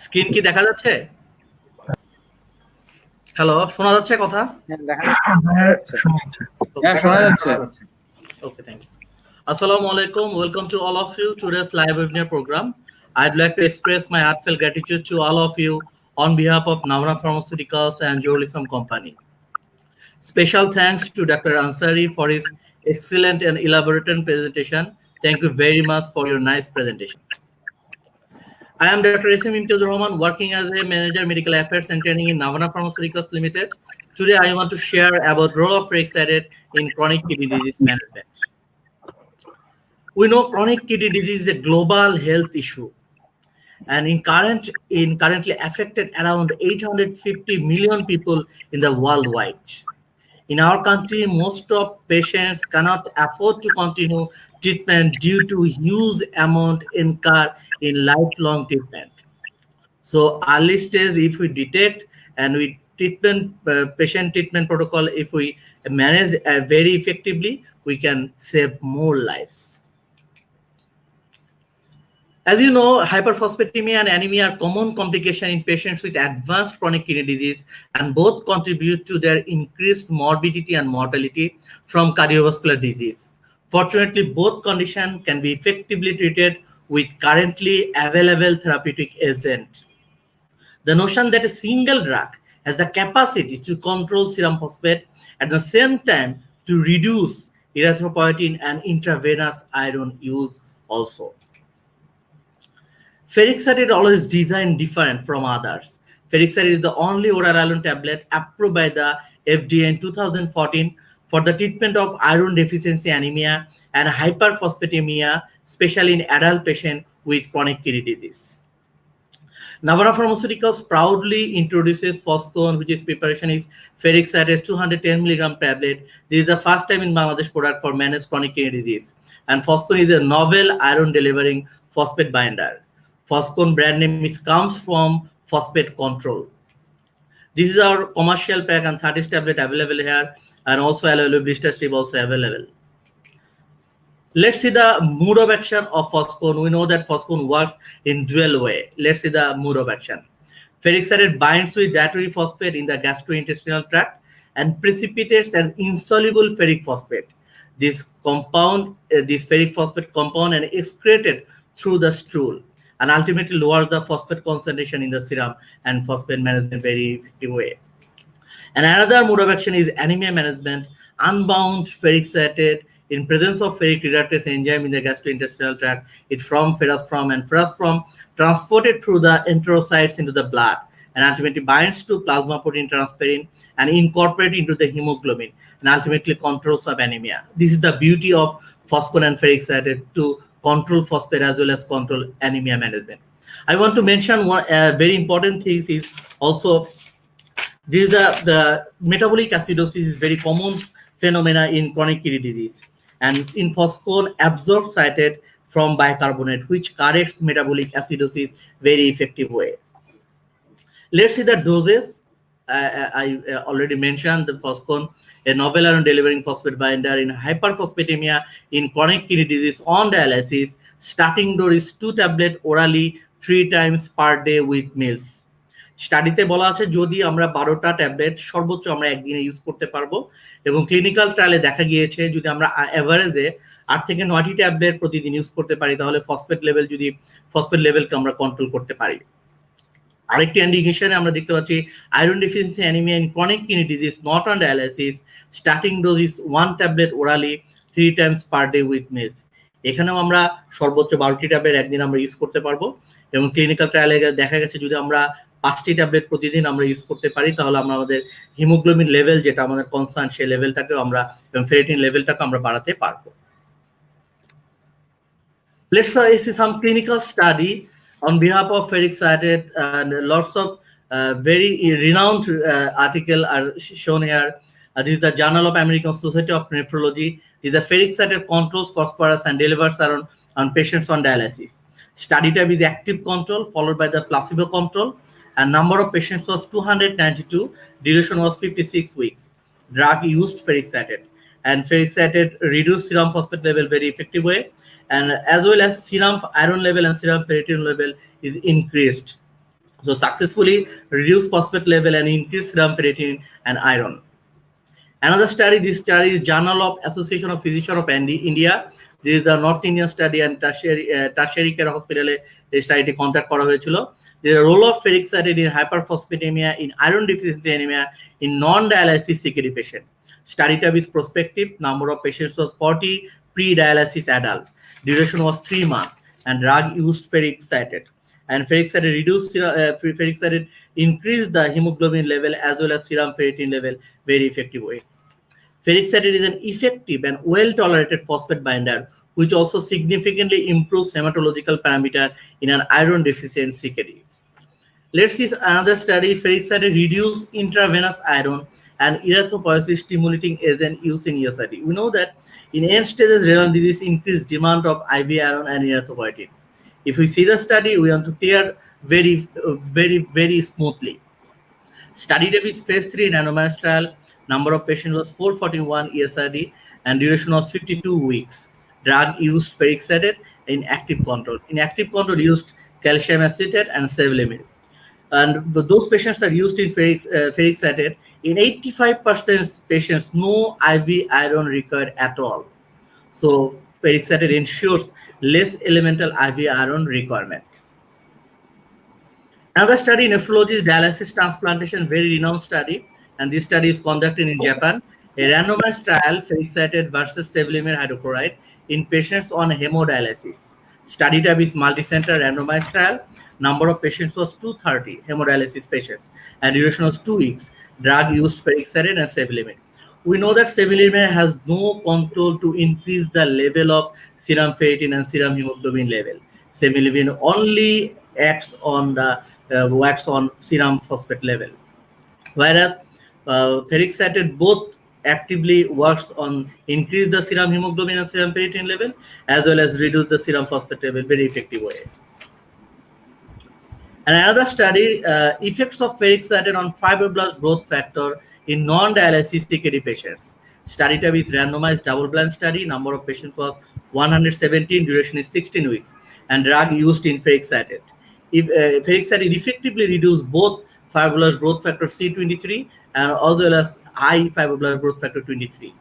Screen কি দেখা যাচ্ছে? Hello, শোনা যাচ্ছে কথা? হ্যাঁ, শোনা যাচ্ছে। Okay, thank you. Assalamu alaikum. Welcome to all of you to today's live webinar program. I'd like to express my heartfelt gratitude to all of you on behalf of Navana Pharmaceuticals and Journalism Company. Special thanks to Dr. Ansari for his excellent and elaborate presentation. Thank you very much for your nice presentation. I am Dr. SM Imtiazur Rahman, working as a Manager Medical Affairs and Training in Navana Pharmaceuticals Limited. Today, I want to share about role of Ferrixated in chronic kidney disease management. We know chronic kidney disease is a global health issue, and currently affected around 850 million people in the worldwide. In our country, most of patients cannot afford to continue treatment due to huge amount incurred in lifelong treatment. So early stage, if we detect and we patient treatment protocol, if we manage very effectively, we can save more lives. As you know, hyperphosphatemia and anemia are common complications in patients with advanced chronic kidney disease, and both contribute to their increased morbidity and mortality from cardiovascular disease. Fortunately, both conditions can be effectively treated with currently available therapeutic agent. The notion that a single drug has the capacity to control serum phosphate at the same time to reduce erythropoietin and intravenous iron use also. Ferrixated is always designed different from others. Ferrixated is the only oral iron tablet approved by the FDA in 2014 for the treatment of iron deficiency anemia and hyperphosphatemia, especially in adult patients with chronic kidney disease. Navana Pharmaceuticals proudly introduces Foscon, which is preparation is Ferrixated 210 mg tablet. This is the first time in Bangladesh product for managed chronic kidney disease. And Foscon is a novel iron delivering phosphate binder. Foscon brand name comes from phosphate control. This is our commercial pack and 30 tablet available here, and also available blister strip also available. Let's see the mode of action of Foscon. We know that Foscon works in dual way. Let's see the mode of action. Ferrixated binds with dietary phosphate in the gastrointestinal tract and precipitates an insoluble ferric phosphate. This ferric phosphate compound and excreted through the stool, and ultimately lowers the phosphate concentration in the serum and phosphate management very effective way. And another mode of action is anemia management. Unbound ferric citrate in presence of ferric reductase enzyme in the gastrointestinal tract. It forms ferrous and ferrous transported through the enterocytes into the blood and ultimately binds to plasma protein transferrin and incorporate into the hemoglobin and ultimately controls of anemia. This is the beauty of phosphon and ferric citrate to control phosphate as well as control anemia management. I want to mention one very important thing is also this is the metabolic acidosis is very common phenomena in chronic kidney disease, and in phosphon absorbs citrate from bicarbonate, which corrects metabolic acidosis very effective way. Let's see the doses. I already mentioned the phosphon, a novel iron delivering phosphate binder in hyperphosphatemia in chronic kidney disease on dialysis. Starting dose is 2 tablets orally 3 times per day with meals. স্টাডিতে বলা আছে যদি আমরা 12টা tablet সর্বোচ্চ আমরা একদিনে use করতে পারবো, এবং ক্লিনিক্যাল ট্রায়ালে দেখা গিয়েছে যদি আমরা এভারেজে 8 থেকে 9টি ট্যাবলেট প্রতিদিন ইউজ করতে পারি তাহলে ফসফেট লেভেলকে আমরা কন্ট্রোল করতে পারি। আরেকটি ইন্ডিকেশনে আমরা দেখতে পাচ্ছি iron deficiency anemia in chronic kidney disease not on dialysis. Starting dose is 1 tablet orally 3 times per day with meals. এখানেও আমরা সর্বোচ্চ 12টি ট্যাবলেট একদিন আমরা ইউজ করতে পারবো, এবং ক্লিনিক্যাল ট্রায়ালে দেখা গেছে যদি আমরা 5টি ট্যাবলেট প্রতিদিন আমরা ইউজ করতে পারি তাহলে আমরা আমাদের হিমোগ্লোবিন লেভেল যেটা আমাদের কনসার্ন সেই লেভেলটাকেও আমরা এবং ফেরিটিন লেভেলটাকে আমরা বাড়াতে পারবো। Let's see some clinical study on behalf of ferric citrate, and lots of very renowned article are shown here. This is the Journal of American Society of Nephrology. This is the ferric citrate controls phosphorus and delivers iron on patients on dialysis. Study type is active control followed by the placebo control, and number of patients was 292. Duration was 56 weeks. Drug used ferric citrate, and ferric citrate reduced serum phosphate level very effective way, and as well as serum iron level and serum ferritin level is increased. So successfully reduced phosphate level and increased serum ferritin and iron. Another study, this study is Journal of Association of Physicians of India. This is the North Indian study and tertiary care hospital এই স্টাডিটি conduct করা হয়েছিল। The role of ferric citrate in hyperphosphatemia in iron deficiency anemia in non-dialysis CKD patient. Study type is prospective. Number of patients was 40 pre-dialysis adult. Duration was 3 months, and drug used ferric citrate. And ferric citrate reduced ferric citrate increased the hemoglobin level as well as serum ferritin level very effective way. Ferric citrate is an effective and well-tolerated phosphate binder, which also significantly improves hematological parameter in an iron deficient CKD. Let's see another study. Ferric citrate reduce intravenous iron and erythropoiesis stimulating agent used in ESRD. We know that in end stages renal disease increased demand of IV iron and erythropoietin. If we see the study, we want to clear very smoothly. Study type is phase 3 randomized trial. Number of patients was 441 ESRD, and duration was 52 weeks. Drug used ferric citrate in active control. In active control used calcium acetate and sevelamer. And those patients are used in ferric citrate. In 85% patients, no IV iron required at all. So ferric citrate ensures less elemental IV iron requirement. Another study, nephrology dialysis transplantation, very renowned study, and this study is conducted in Japan. A randomized trial, ferric citrate versus sevelamer hydrochloride in patients on hemodialysis. Study type is multi-center randomized trial. Number of patients was 230 hemodialysis patients, and duration was 2 weeks. Drug used ferric citrate and sevelamer. We know that sevelamer has no control to increase the level of serum ferritin and serum hemoglobin level. Sevelamer only acts on serum phosphate level, whereas ferric citrate both actively works on increase the serum hemoglobin and serum ferritin level as well as reduce the serum phosphate level very effective way. And another study, effects of ferric citrate on fibroblast growth factor in non-dialysis CKD patients. Study type is randomized double-blind study. Number of patients was 117. Duration is 16 weeks. And drug used in ferric citrate. If ferric citrate effectively reduce both fibroblast growth factor C23 and as well as high fibroblast growth factor 23.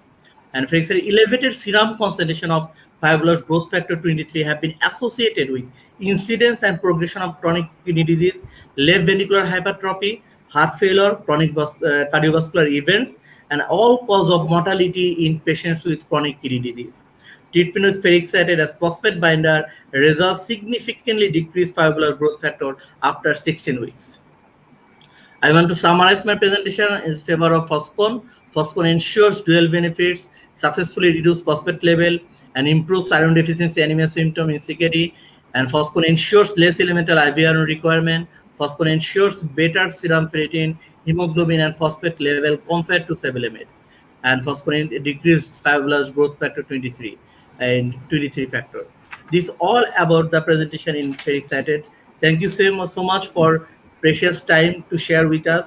And ferric citrate elevated serum concentration of fibroblast growth factor 23 have been associated with incidence and progression of chronic kidney disease, left ventricular hypertrophy, heart failure, chronic cardiovascular events, and all cause of mortality in patients with chronic kidney disease. Treatment with ferric citrate as phosphate binder results significantly decrease fibrillary growth factor after 16 weeks. I want to summarize my presentation in favor of Foscon. Foscon ensures dual benefits, successfully reduce phosphate level, and improves iron deficiency anemia symptom in CKD. And Foscon ensures less elemental IV iron requirement. Foscon ensures better serum ferritin, hemoglobin, and phosphate level compared to Sevelamed. And Foscon decreased fibrillary growth factor 23 and 23 factor. This all about the presentation in ferric citrate. Thank you so much for precious time to share with us.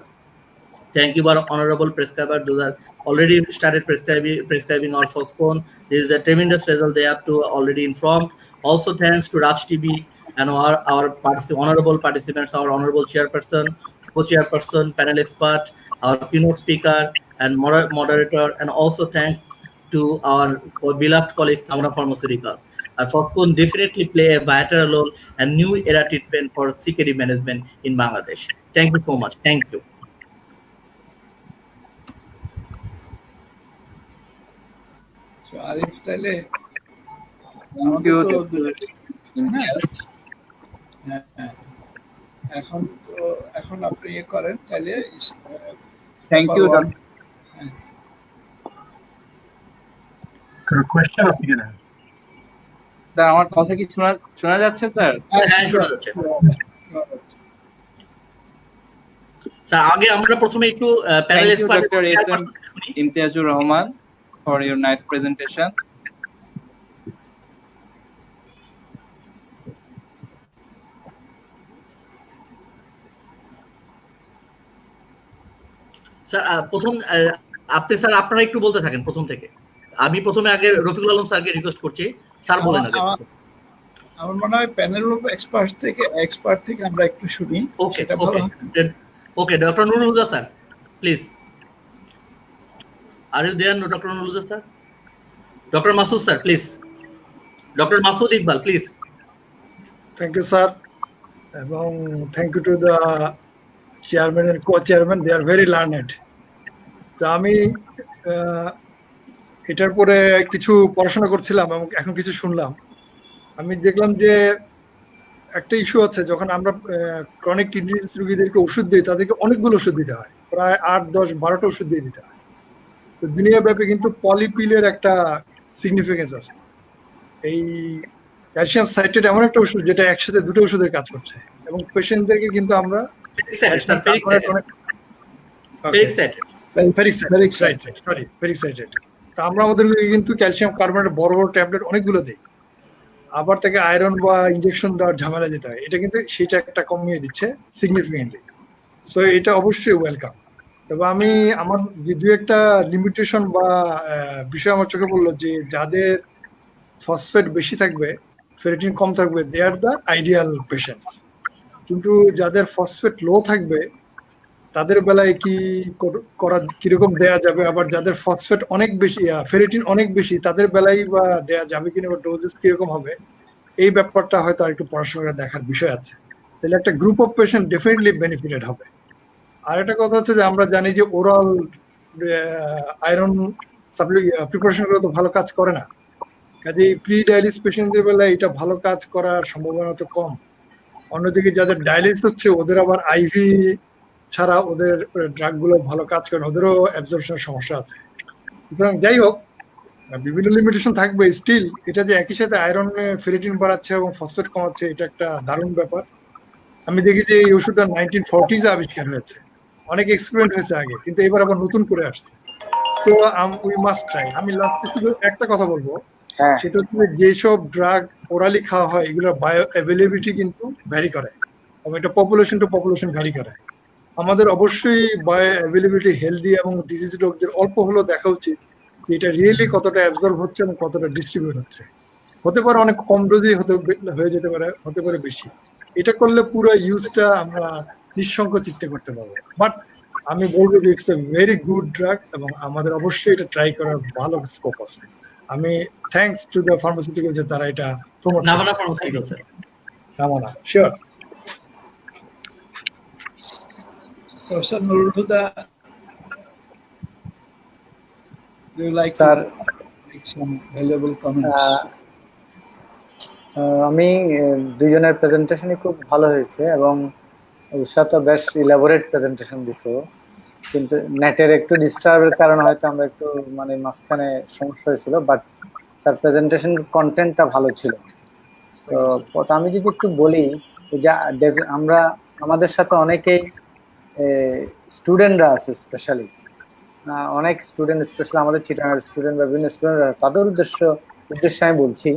Thank you, our honorable prescriber. Those are already started prescribing our Foscon. This is a tremendous result they have to already informed. Also, thanks to Raj TV and our honorable participants, our honorable chairperson, co-chairperson, panel expert, our keynote speaker, and moderator, and also thanks to our beloved colleagues, Namra Pharmaceuticals. Foscon definitely play a vital role and new era treatment for CKD management in Bangladesh. Thank you so much. Thank you. So Arif তাহলে Thank you, আমাদের তো Dr. Imtiaz. হ্যাঁ, এখন আপনি ইয়ে করেন তাহলে Thank you, Dr. Question আছে কিনা? স্যার আমার কথা কি শোনা যাচ্ছে স্যার? হ্যাঁ, শোনা যাচ্ছে। স্যার আগে আমরা প্রথমে একটু panel Thank you, expert Dr. A.M. Imtiazur Rahman, for your nice presentation. Sir প্রথম আপনি স্যার আপনারা একটু বলতে থাকেন প্রথম থেকে। আমি প্রথমে আগে রফিকুল আলম স্যারকে রিকোয়েস্ট করছি, স্যার বলেন আগে। আমার মনে হয় প্যানেল অফ এক্সপার্ট থেকে আমরা একটু শুনি। Okay okay doctor Nurul Huda sir please. Are you there doctor Nurul Huda sir? Doctor Masud sir please. Doctor Masud Iqbal please. Thank you, sir. And thank you to the chairman and co-chairman. They are very learned. তো আমি এটার পরে কিছু পড়াশোনা করছিলাম এবং এখন কিছু শুনলাম। আমি দেখলাম যে একটা ইস্যু আছে, যখন আমরা ক্রনিক কিডনি রোগীদেরকে ওষুধ দিই তাদেরকে অনেকগুলো ওষুধ দিতে হয়, প্রায় 8, 10, 12টা ওষুধ দিয়ে দিতে হয়। তো দুনিয়াব্যাপী কিন্তু পলিপিলের একটা সিগনিফিকেন্স আছে। এই ক্যালসিয়াম সাইট্রেট এমন একটা ওষুধ যেটা একসাথে দুটো ওষুধের কাজ করছে, এবং পেশেন্টদেরকে কিন্তু আমরা ফেরিক সাইট্রেট তা আমরা আমাদেরকে কিন্তু ক্যালসিয়াম কার্বনেট বড় বড় ট্যাবলেট অনেকগুলো দিই, আবার তাকে আয়রন বা ইনজেকশন দেওয়ার ঝামেলা যেতে হয়। এটা কিন্তু সেটা একটা কমিয়ে দিচ্ছে সিগনিফিকেন্টলি। সো এটা অবশ্যই ওয়েলকাম। তবে আমি আমার যে দু একটা লিমিটেশন বা বিষয় আমার চোখে পড়লো, যে যাদের ফসফেট বেশি থাকবে, ফেরিটিন কম থাকবে, দে আর দ্য আইডিয়াল পেশেন্টস। কিন্তু যাদের ফসফেট লো থাকবে তাদের বেলায় কি করা কিরকম দেয়া যাবে, আবার যাদের ফসফেট অনেক বেশি ফেরিটিন অনেক বেশি তাদের বেলায় বা দেয়া যাবে কিনা, বা ডোজেস কিরকম হবে, এই ব্যাপারটা হয়তো আর একটু পড়াশোনা দেখার বিষয় আছে। তাহলে একটা group of patient definitely benefited হবে। আর একটা কথা হচ্ছে যে আমরা জানি যে ওরাল আয়রন প্রিপারেশন গুলো তো ভালো কাজ করে না, কাজে প্রি ডায়ালিস পেশেন্টদের বেলায় এটা ভালো কাজ করার সম্ভাবনা তো কম। অন্যদিকে যাদের ডায়ালিস হচ্ছে ওদের আবার আইভি ছাড়া ওদের ড্রাগ গুলো ভালো কাজ করে, ওদেরও অ্যাবজর্পশনের সমস্যা আছে। সুতরাং যাই হোক, বিভিন্ন লিমিটেশন থাকবে, স্টিল এটা যে একই সাথে আয়রন ফেরিটিন বাড়াচ্ছে এবং ফসফেট কমাচ্ছে, এটা একটা দারুণ ব্যাপার। আমি দেখি যে এই ওষুধটা 1940s আবিষ্কার হয়েছে, অনেক এক্সপেরিমেন্ট হয়েছে আগে, কিন্তু এবার আবার নতুন করে আসছে। So we must try. আমি লাস্টে শুধু একটা কথা বলবো, সেটা হচ্ছে যেসব ড্রাগ ওরালি খাওয়া হয় এগুলোর বায়ো অ্যাভেলেবিলিটি কিন্তু ভ্যারি করে, এবং এটা পপুলেশন টু পপুলেশন ভ্যারি করে। আমাদের অবশ্যই বায়ো অ্যাভেলেবিলিটি হেলদি এবং ডিজিজ লোকদের অল্প হলেও দেখা উচিত যে এটা রিয়েলি কতটা অ্যাবজর্ব হচ্ছে এবং কতটা ডিস্ট্রিবিউট হচ্ছে। হতে পারে অনেক কম ডোজেই হয়ে যেতে পারে, হতে পারে বেশি। এটা করলে পুরো ইউজটা আমরা নিঃসংক চিত্তে করতে পারবো। বাট আমি বলবো যে it's a very good drug, এবং আমাদের অবশ্যই এটা ট্রাই করার ভালো স্কোপ আছে। আমি থ্যাঙ্কস টু দ্য ফার্মাসিউটিক্যাল যে তারা এটা প্রমোট করছে। Sure. Professor Nurul Huda, do you like Sir, to make some valuable comments? আমি দুইজনের প্রেজেন্টেশনই খুব ভালো হয়েছে এবং উষা তো বেশ ইলাবোরেট প্রেজেন্টেশন দিছো, কিন্তু নেটের একটু ডিস্টার্বের কারণে হয়তো আমরা একটু মানে মাঝখানে সমস্যা হয়েছিল, বাট তার প্রেজেন্টেশন কন্টেন্টটা ভালো ছিল। তো আমি যদি একটু বলি, যে আমরা আমাদের সাথে অনেকেই স্টুডেন্টরা আছে, স্পেশালি অনেক স্টুডেন্ট, স্পেশালি আমাদের চিটাগাং স্টুডেন্ট বা বিভিন্ন স্টুডেন্টরা, তাদের উদ্দেশ্যে আমি বলছি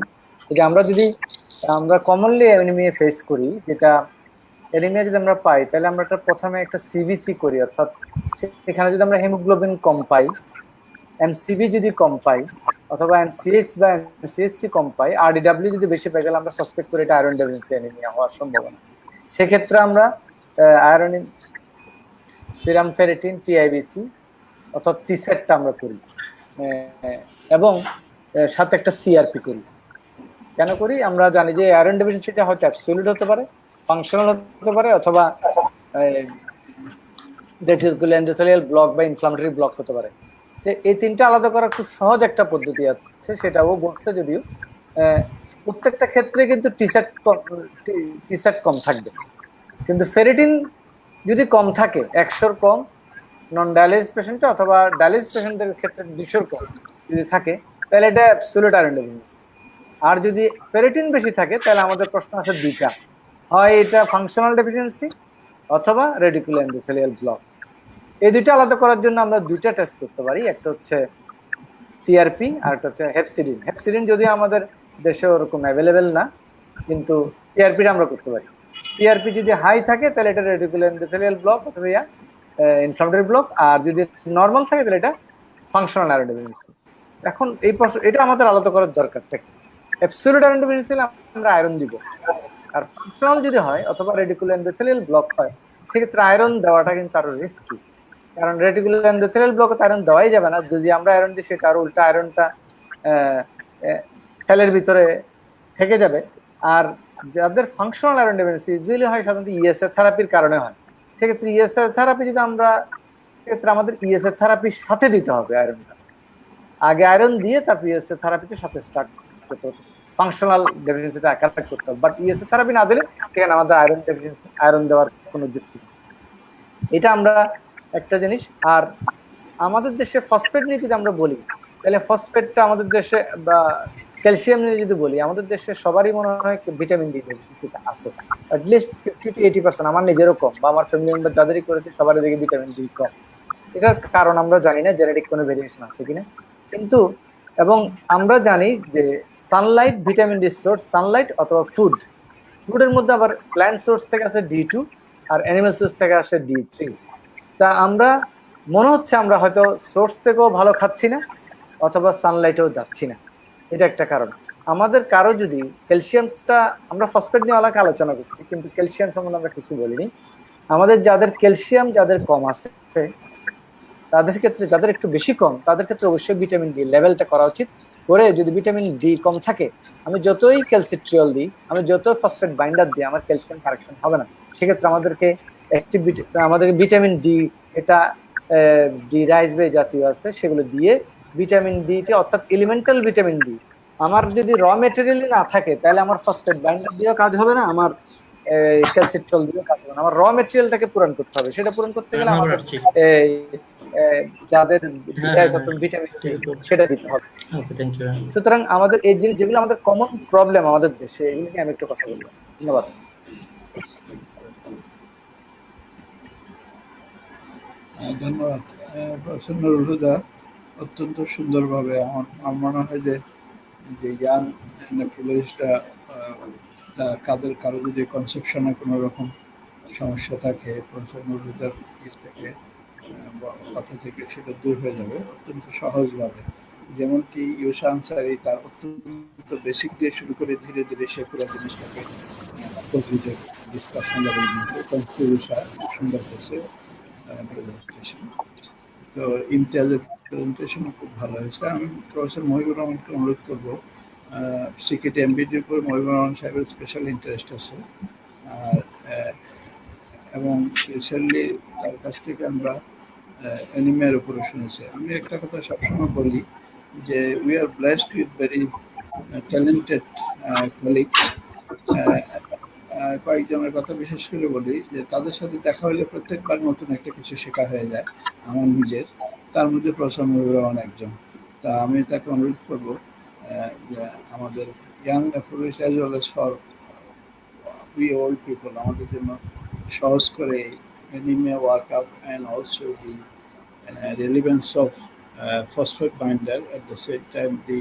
যে আমরা কমনলি অ্যানিমিয়া ফেস করি, যেটা অ্যানিমিয়া যদি আমরা পাই তাহলে আমরা প্রথমে একটা সিবিসি করি, অর্থাৎ সেখানে যদি আমরা হিমোগ্লোবিন কম পাই, এমসিবি যদি কম পাই, অথবা এমসিএস বা এমসিএসসি কম পাই, আরডিডব্লিউ যদি বেশি পাই, গেলে আমরা সাসপেক্ট করি এটা আয়রন ডেফিসিয়েন্সি অ্যানিমিয়া হওয়ার সম্ভাবনা। সেক্ষেত্রে আমরা আয়রন, সিরাম ফেরিটিন, টিআইবিসি অর্থাৎ টিসেটটা আমরা করি, এবং সাথে একটা সিআরপি করি। কেন করি? আমরা জানি যে আয়রন ডেফিসিয়েন্সিটা হয়তো অ্যাবসলিউট হতে পারে, ফাংশনাল হতে পারে, অথবা রেটিকুলার এন্ডোথেলিয়াল ব্লক বা ইনফ্লামেটরি ব্লক হতে পারে। এই তিনটা আলাদা করার খুব সহজ একটা পদ্ধতি আছে, সেটাও বলছে, যদিও প্রত্যেকটা ক্ষেত্রে কিন্তু টিসেট কম থাকবে, কিন্তু ফেরিটিন যদি কম থাকে, 100 কম নন ডায়ালিসিস পেশেন্টে, অথবা ডায়ালিসিস পেশেন্টদের ক্ষেত্রে 200 কম যদি থাকে, তাহলে এটা অ্যাবসলিউট আয়রন ডেফিসিয়েন্সি। আর যদি ফেরিটিন বেশি থাকে, তাহলে আমাদের প্রশ্ন আছে দুইটা, হয় এটা ফাংশনাল ডেফিসিয়েন্সি অথবা রেডিকুলার এন্ডোথেলিয়াল ব্লক। এই দুইটা আলাদা করার জন্য আমরা দুইটা টেস্ট করতে পারি, একটা হচ্ছে সিআরপি আর একটা হচ্ছে হেপসিডিন। হেপসিডিন যদি আমাদের দেশে ওরকম অ্যাভেলেবেল না, কিন্তু সিআরপিটা আমরা করতে পারি। সিআরপি যদি হাই থাকে তাহলে এটা রেডিকুলার এন্ডোথেলিয়াল ব্লক অথবা ইনফ্লামেটরি ব্লক, আর যদি নর্মাল থাকে তাহলে এটা ফাংশনাল আয়রন ডেফিসিয়েন্সি। এখন এই প্রশ্ন এটা আমাদের আলাদা করার দরকার থাকে। অ্যাবসলিউট আয়রন ডেফিসিয়েন্সি আমরা আয়রন দিব, আর ফাংশনাল যদি হয় অথবা রেডিকুলার এন্ডোথেলিয়াল ব্লক হয়, সেক্ষেত্রে আয়রন দেওয়াটা কিন্তু আরো রিস্কি, কারণ রেটিকুলার এন্ডোথেলিয়াল ব্লকে আয়রন দেওয়াই যাবে না। যদি আমরা আয়রন দিই, সেটা আর উল্টা আয়রনটা সেলের ভিতরে থেকে যাবে। আর যাদের ফাংশনাল আয়রন ডেফিসিয়েন্সি ইউজুয়ালি হয় সাধারণত ইএসএ থেরাপির কারণে হয়। সেক্ষেত্রে ইএসএ থেরাপি যদি আমরা, সেক্ষেত্রে আমাদের ইএসএ থেরাপির সাথে দিতে হবে আয়রনটা, আগে আয়রন দিয়ে তারপর ইএসএ থেরাপিতে সাথে স্টার্ট করতে হবে, ফাংশনাল ডেফিসিয়েন্সিটা কারেক্ট করতে হবে। বাট ইএসএ থেরাপি না দিলে সেখানে আমাদের আয়রন ডেফিসিয়েন্সি, আয়রন দেওয়ার কোনো যুক্তি নেই। এটা আমরা একটা জিনিস। আর আমাদের দেশে ফসফেট নিয়ে যদি আমরা বলি, তাহলে ফসফেটটা আমাদের দেশে, বা ক্যালসিয়াম নিয়ে যদি বলি, আমাদের দেশে সবারই মনে হয় ভিটামিন ডি ডেফিসিয়েন্সিটা আছে, অ্যাটলিস্ট 50 to 80%। আমার নিজেরও কম, বা আমার ফ্যামিলি মেম্বার যাদেরই করেছে সবারই দেখে ভিটামিন ডি কম। এটার কারণ আমরা জানি না, জেনেটিক কোনো ভেরিয়েশন আছে কিনা, কিন্তু এবং আমরা জানি যে Sunlight vitamin D source, Sunlight অথবা ফুডের মধ্যে আবার প্ল্যান্ট সোর্স থেকে আসে D2, আর অ্যানিমাল সোর্স থেকে আসে D3। তা আমরা মনে হচ্ছে আমরা হয়তো সোর্স থেকেও ভালো খাচ্ছি না, অথবা সানলাইটেও যাচ্ছি না। এটা একটা কারণ। আমাদের কারো যদি ক্যালসিয়ামটা, আমরা ফসফেট নিয়ে অনেক আলোচনা করছি, কিন্তু ক্যালসিয়াম সম্বন্ধে আমরা কিছু বলিনি। আমাদের যাদের ক্যালসিয়াম যাদের কম আছে, তাদের ক্ষেত্রে, যাদের একটু বেশি কম, তাদের ক্ষেত্রে অবশ্যই ভিটামিন ডি লেভেলটা করা উচিত। করে যদি ভিটামিন ডি কম থাকে, আমি যতই ক্যালসিট্রিয়ল দিই, আমি যতই ফসফেট বাইন্ডার দিই, আমার ক্যালসিয়াম কারেকশন হবে না। সেক্ষেত্রে আমাদেরকে ভিটামিন ডি, এটা ডি রাইসবে জাতীয় আছে, সেগুলো দিয়ে ভিটামিন ডিটা, অর্থাৎ এলিমেন্টাল ভিটামিন ডি, আমার যদি র মেটেরিয়ালই না থাকে, তাহলে আমার ফসফেট বাইন্ডার দিয়েও কাজ হবে না, আমার ক্যালসিট্রিয়ল দিয়েও কাজ হবে না। আমার র মেটেরিয়ালটাকে পূরণ করতে হবে। সেটা পূরণ করতে গেলে আমাদের যাদের ভিটামিন ডি, সেটা দিতে হবে। সুতরাং আমাদের এই জিনিস, যেগুলো আমাদের কমন প্রবলেম আমাদের দেশে, এগুলো নিয়ে আমি একটু কথা বলবো। ধন্যবাদ। ধন্যবাদ প্রফেসর নুরুল হুদা, অত্যন্ত সুন্দরভাবে। আমার মনে হয় যে ইয়াং নেফ্রোলজিস্টরা, কারো যদি কনসেপশনে কোনো রকম সমস্যা থাকে, প্রফেসর নুরুল হুদার থেকে কথা থেকে সেটা দূর হয়ে যাবে অত্যন্ত সহজভাবে। যেমনটি ইউসা আনসারি তার অত্যন্ত বেসিক দিয়ে শুরু করে ধীরে ধীরে সে পুরো জিনিসটাকে ডিসকাশন লেভেল দিয়েছে, সুন্দর করছে প্রেজেন্টেশন। তো ইমতিয়াজের প্রেজেন্টেশনও খুব ভালো হয়েছে। আমি প্রফেসর মহিবুর রহমানকে অনুরোধ করবো, সিকেটি এমবিডির উপর মহিবুর রহমান সাহেবের স্পেশাল ইন্টারেস্ট আছে, আর এবং রিসেন্টলি তার কাছ থেকে আমরা অ্যানিমিয়ার উপরে শুনেছি। আমি একটা কথা সবসময় বলি যে we are blessed with very talented colleagues. কয়েকজনের কথা বিশেষ করে বলি যে তাদের সাথে দেখা হলে প্রত্যেকবার নতুন একটা কিছু শেখা হয়ে যায় আমার নিজের, তার মধ্যে প্রসন্ন রহমান একজন। তা আমি তাকে অনুরোধ করব যে আমাদের young afros as well as for we old people আমাদের জন্য সহজ করে anaemia workup and also the relevance of phosphate binder, at the same time the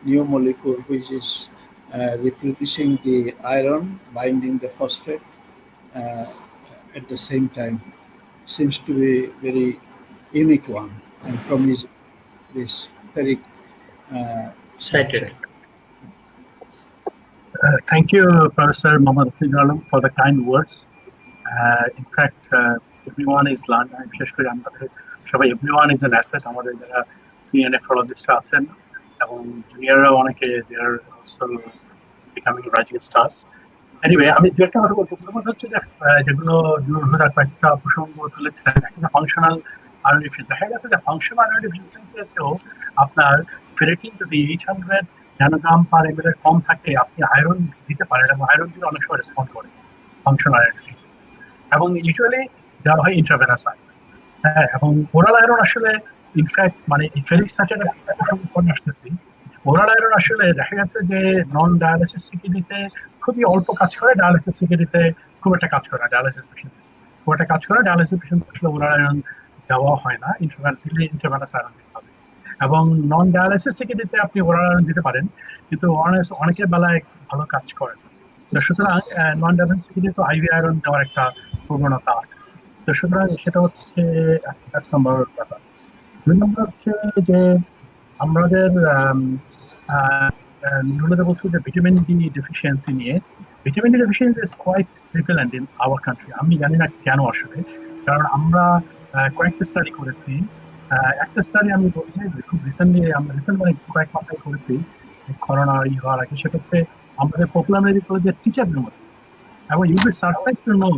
new molecule which is replacing the iron binding the phosphate at the same time seems to be very unique one and promising this very Excited. Thank you, Professor Mohammad Rafiq Alam, for the kind words. In fact, everyone is learned. I'm sure everyone is an asset. আমাদের যারা senior nephrologist আছেন এবং জুনিয়ররা অনেকে they are also becoming rising stars. Anyway, আমি যে একটা কথা বলতে প্রথমত হচ্ছে যে যেগুলো দুর্ঘটনার কয়েকটা প্রসঙ্গ তুলেছেন, একটা ফাংশনাল আয়রন ডিফিসিয়েন্সি দেখা গেছে যে ফাংশনাল আয়রন ডিফিসিয়েন্সিতেও আপনার ফেরিটিন যদি 800 ন্যানোগ্রাম পার এমএল এর কম থাকে আপনি আয়রন দিতে পারেন এবং আয়রন দিলে অনেক সময় রেসপন্ড করে ফাংশনাল আয়রন এবং ইউজুয়ালি দেওয়া হয় ইন্ট্রাভেনাস আয়রন। হ্যাঁ, এবং ওরাল আয়রন আসলে ইনফ্যাক্ট মানে ফেরিক সাচের প্রসঙ্গ করে আসতেছি, ওরাল আয়রন আসলে দেখা গেছে যে নন ডায়ালিসিস সিকিডিতে খুবই অল্প কাজ করে, ডায়ালিসিস সিকিডিতে খুব একটা কাজ করে না, ডায়ালিসিস পেশেন্ট খুব একটা কাজ করে, ডায়ালিসিস পেশেন্ট আসলে ওরাল আয়রন দেওয়া হয় না, ইন্ট্রাভেনাস আয়রন দিতে হবে। এবং নন ডায়ালিসিস সিকিডিতে আপনি ওরাল আয়রন দিতে পারেন, কিন্তু অনেকের বেলায় ভালো কাজ করে। সুতরাং নন ডায়ালিসিস সিকিডে তো আইভি আয়রন দেওয়ার একটা প্রবণতা আছে। তো সুতরাং সেটা হচ্ছে এক নম্বর ব্যাপার। দুই নম্বর হচ্ছে যে আমাদের নুরুল বলছে যে ভিটামিন ডি ডেফিসিয়েন্সি নিয়ে, vitamin D deficiency is quite prevalent in our country. আমি জানি না কেন আসলে, কারণ আমরা কয়েকটা স্টাডি করেছি। একটা স্টাডি আমি বলছি খুব রিসেন্টলি, আমরা রিসেন্ট মানে কয়েক মাসে করেছি করোনা হওয়ার আগে, সেটা হচ্ছে আমাদের পপুলার মেডিকেল কলেজের টিচারদের মধ্যে, এবং you be surprised to know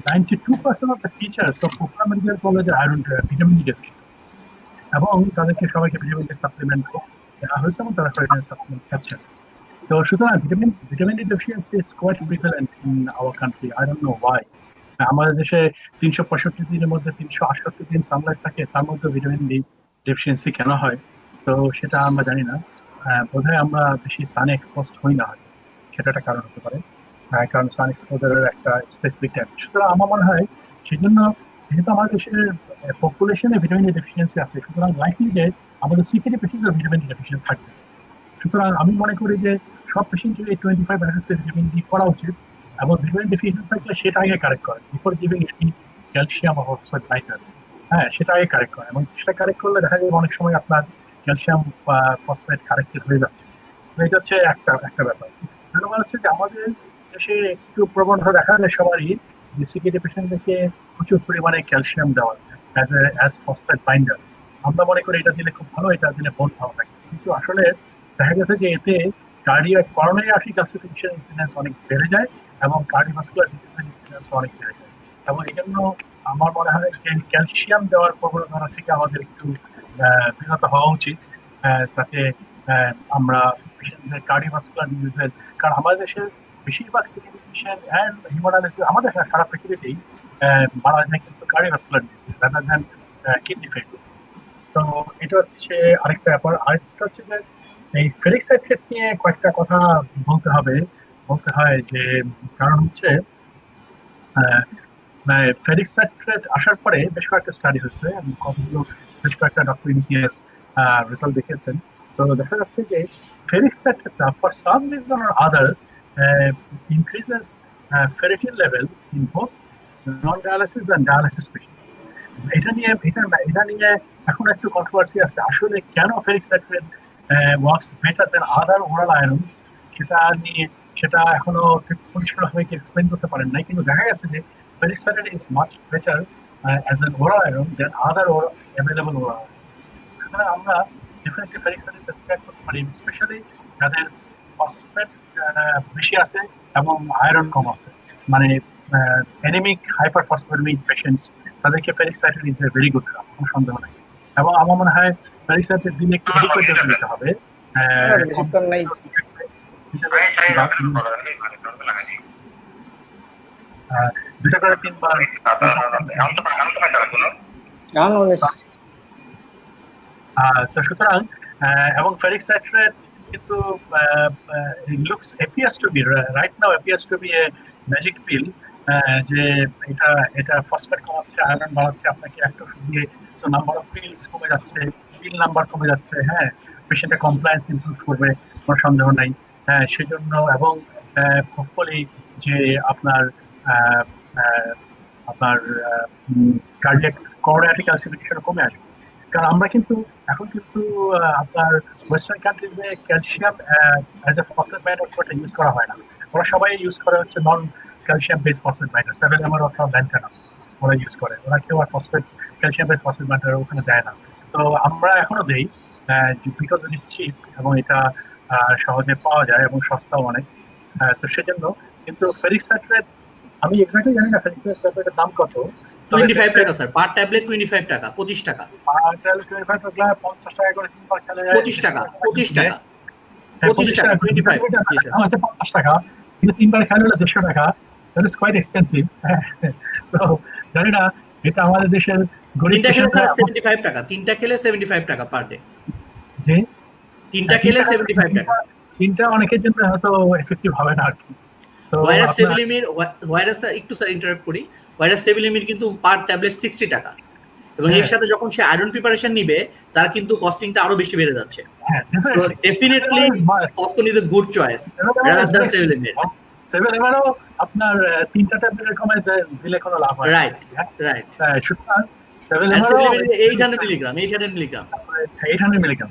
92% of the teachers of Popular Medical College are iron vitamin D deficient, এবং তাদেরকে সবাইকে ভিটামিন ডি সাপ্লিমেন্ট দেওয়া হয়েছে এবং তারা ভিটামিন সাপ্লিমেন্ট খাচ্ছেন। তো সুতরাং vitamin D deficiency is quite prevalent in our country. I don't know why. আমাদের দেশে 365 দিনের মধ্যে 368 দিন সানলাইট থাকে, তার মধ্যে ভিটামিন ডি ডেফিসিয়েন্সি কেন হয় তো সেটা আমরা জানি না। বোধহয় আমরা বেশি সানে এক্সপোজড হই না, হয় সেটা একটা কারণ হতে পারে, কারণ সান এক্সপোজারের একটা স্পেসিফিক টাইম। সুতরাং আমার মনে হয় সেজন্য যেহেতু আমাদের দেশের পপুলেশনে ভিটামিন ডি ডেফিসিয়েন্সি আছে, সুতরাং লাইকলি যে আমাদের সিকিডি পেশেন্টের ভিটামিন ডি ডেফিসিয়েন্সি থাকবে। সুতরাং আমি মনে করি যে সব পেশেন্টের 25 এনএসএ ভিটামিন ডি করা উচিত, এবং ভিটামিন ডেফিসিয়েন্সি থাকলে সেটা আগে কারেক্ট করে বিফোর গিভিং এনি ক্যালসিয়াম বা ফসফেট লাইটার। হ্যাঁ, সেটা আগে কারেক্ট করে, এবং সেটা কারেক্ট করলে দেখা যায় অনেক সময় আপনার ক্যালসিয়াম ফসফেট কারেক্টেড হয়ে যাচ্ছে। এটা হচ্ছে একটা ব্যাপার। ধন্যবাদ হচ্ছে যে আমাদের দেশে একটু প্রবণতা দেখা যায় সবারই যে সিকিডি পেশেন্টদেরকে প্রচুর পরিমাণে ক্যালসিয়াম দেওয়া অ্যাজ ফসফেট বাইন্ডার। আমরা মনে করি এটা দিলে খুব ভালো, এটা দিলে বোন ভালো থাকে, কিন্তু আসলে দেখা গেছে যে এতে cardiac coronary artery calcification incidence অনেক বেড়ে যায় এবং কার্ডিওভাস্কুলার ডিজিজ ইনসিডেন্স অনেক বেড়ে যায়। এবং এই জন্য আমার মনে হয় যে ক্যালসিয়াম দেওয়ার প্রবণতা থেকে আমাদের একটু বিরত হওয়া উচিত, তাতে আমরা পেশেন্টদের কার্ডিওভাস্কুলার ডিজিজের, কারণ আমাদের দেশের বেশিরভাগ সিকিডি পেশেন্ট অ্যান্ড হিমোডায়ালিসিস আমাদের সারা পৃথিবীতেই মারা যায় কিন্তু cardiovascular disease rather than kidney failure. তো এটা হচ্ছে আরেকটা ব্যাপার। আরেকটা হচ্ছে যে এই ফেরিক সাইট্রেট নিয়ে কয়েকটা কথা বলতে হয় যে কারণ হচ্ছে ফেরিক সাইট্রেট আসার পরে বেশ কয়েকটা স্টাডি হয়েছে, এবং কতগুলো বেশ কয়েকটা ডক্টর ইমটিএস রেজাল্ট দেখেছেন। তো দেখা যাচ্ছে যে ফেরিক সাইট্রেটটা for some reason or other increases ferritin level in both non-dialysis and dialysis patients. এটা নিয়ে এখন একটু কন্ট্রোভার্সি আছে, আসলে কেন ferric citrate works better than other oral irons সেটা এখনো পরিষ্কারভাবে এক্সপ্লেইন করতে পারেন নাই, কিন্তু দেখা গেছে যে ferric citrate is much better as an oral iron than other available oral iron. সুতরাং আমরা ডেফিনেটলি ফেরিক সাইট্রেট প্রেসক্রাইব করতে পারি, স্পেশালি যাদের ফসফেট বেশি আছে এবং আয়রন কম আছে, মানে অ্যানিমিক হাইপারফসফেটেমিক পেশেন্টস তাদেরকে ferric citrate is A very good drug, কোনো সন্দেহ নাই। এবং আমার মনে হয় ফেরিক সাইট্রেট দিলে একটু এডিকুয়েট ডোজ নিতে হবে। বেশিক্ষণ নাই। 2 করে 3 বার তো সুতরাং এবং ফেরিক সাইট্রেট কিন্তু appears to be right now appears to be a magic pill, যে এটা ফসফেট কমাচ্ছে, আয়রন বাড়াচ্ছে, আপনাকে একটা ওষুধ দিয়ে সো নাম্বার অফ পিলস কমে যাচ্ছে, পিল নাম্বার কমে যাচ্ছে, হ্যাঁ, পেশেন্টের কমপ্লায়েন্স ইমপ্রুভ করবে, কোনো সন্দেহ নাই। হ্যাঁ, সেজন্য এবং হোপফুলি যে আপনার কার্ডিয়াক করোনারি ক্যালসিফিকেশন কমে আসবে। কারণ আমরা কিন্তু এখন কিন্তু আপনার ওয়েস্টার্ন কান্ট্রিজে calcium as a phosphate binder use করা হয় না, ওরা সবাই ইউজ করে হচ্ছে non calcium based phosphate binder, 7-MeO অথবা ল্যান্টানা ওরা ইউজ করে, ওরা কেউ আর phosphate calcium based phosphate binder ওখানে দেয় না। তো আমরা এখনো দেই বিকজ ইট ইজ চিপ এবং এটা সহজে পাওয়া যায় এবং সস্তাও অনেক, তো সেজন্য। কিন্তু ফেরিক সাইট্রেট আমি এক্স্যাক্টলি জানি না ফেরিক সাইট্রেটের দাম কত। 25 টাকা স্যার, পার ট্যাবলেট 25 টাকা, 25 টাকা, পার ট্যাবলেট 25 টাকা, 50 টাকা করে 3 বার খেলে 25 টাকা, 25 টাকা, 25 টাকা, 25 জি স্যার। আচ্ছা 50 টাকা, কিন্তু 3 বার খেলে হলো 150 টাকা, দ্যাট ইজ কোয়াইট এক্সপেন্সিভ। তো জানি না এটা আমাদের দেশের গরিব তিনটা খেলে স্যার 75 টাকা, তিনটা খেলে 75 টাকা পার ডে, যে তিনটা খেলে 75 টাকা। তিনটা অনেকের জন্য হয়তো এফেক্টিভ হবে না আর কি। তো ভাইরাস সেভিলিমির, ভাইরাস একটু স্যার ইন্টারাপ্ট করি, ভাইরাস সেভিলিমির কিন্তু পার ট্যাবলেট 60 টাকা, এবং এর সাথে যখন সে আয়রন প্রিপারেশন নিবে তার কিন্তু কস্টিংটা আরো বেশি বেড়ে যাচ্ছে। তো ডেফিনেটলি কস্টন is a good choice rather than sevelamer. 7-MeO আপনার 3টা ট্যাবলেট কমায় দিলে কোনো লাভ হয় না। Right right. সুতরাং 7-MeO 800 7-MeO milligram, 800 milligram, 800 milligram,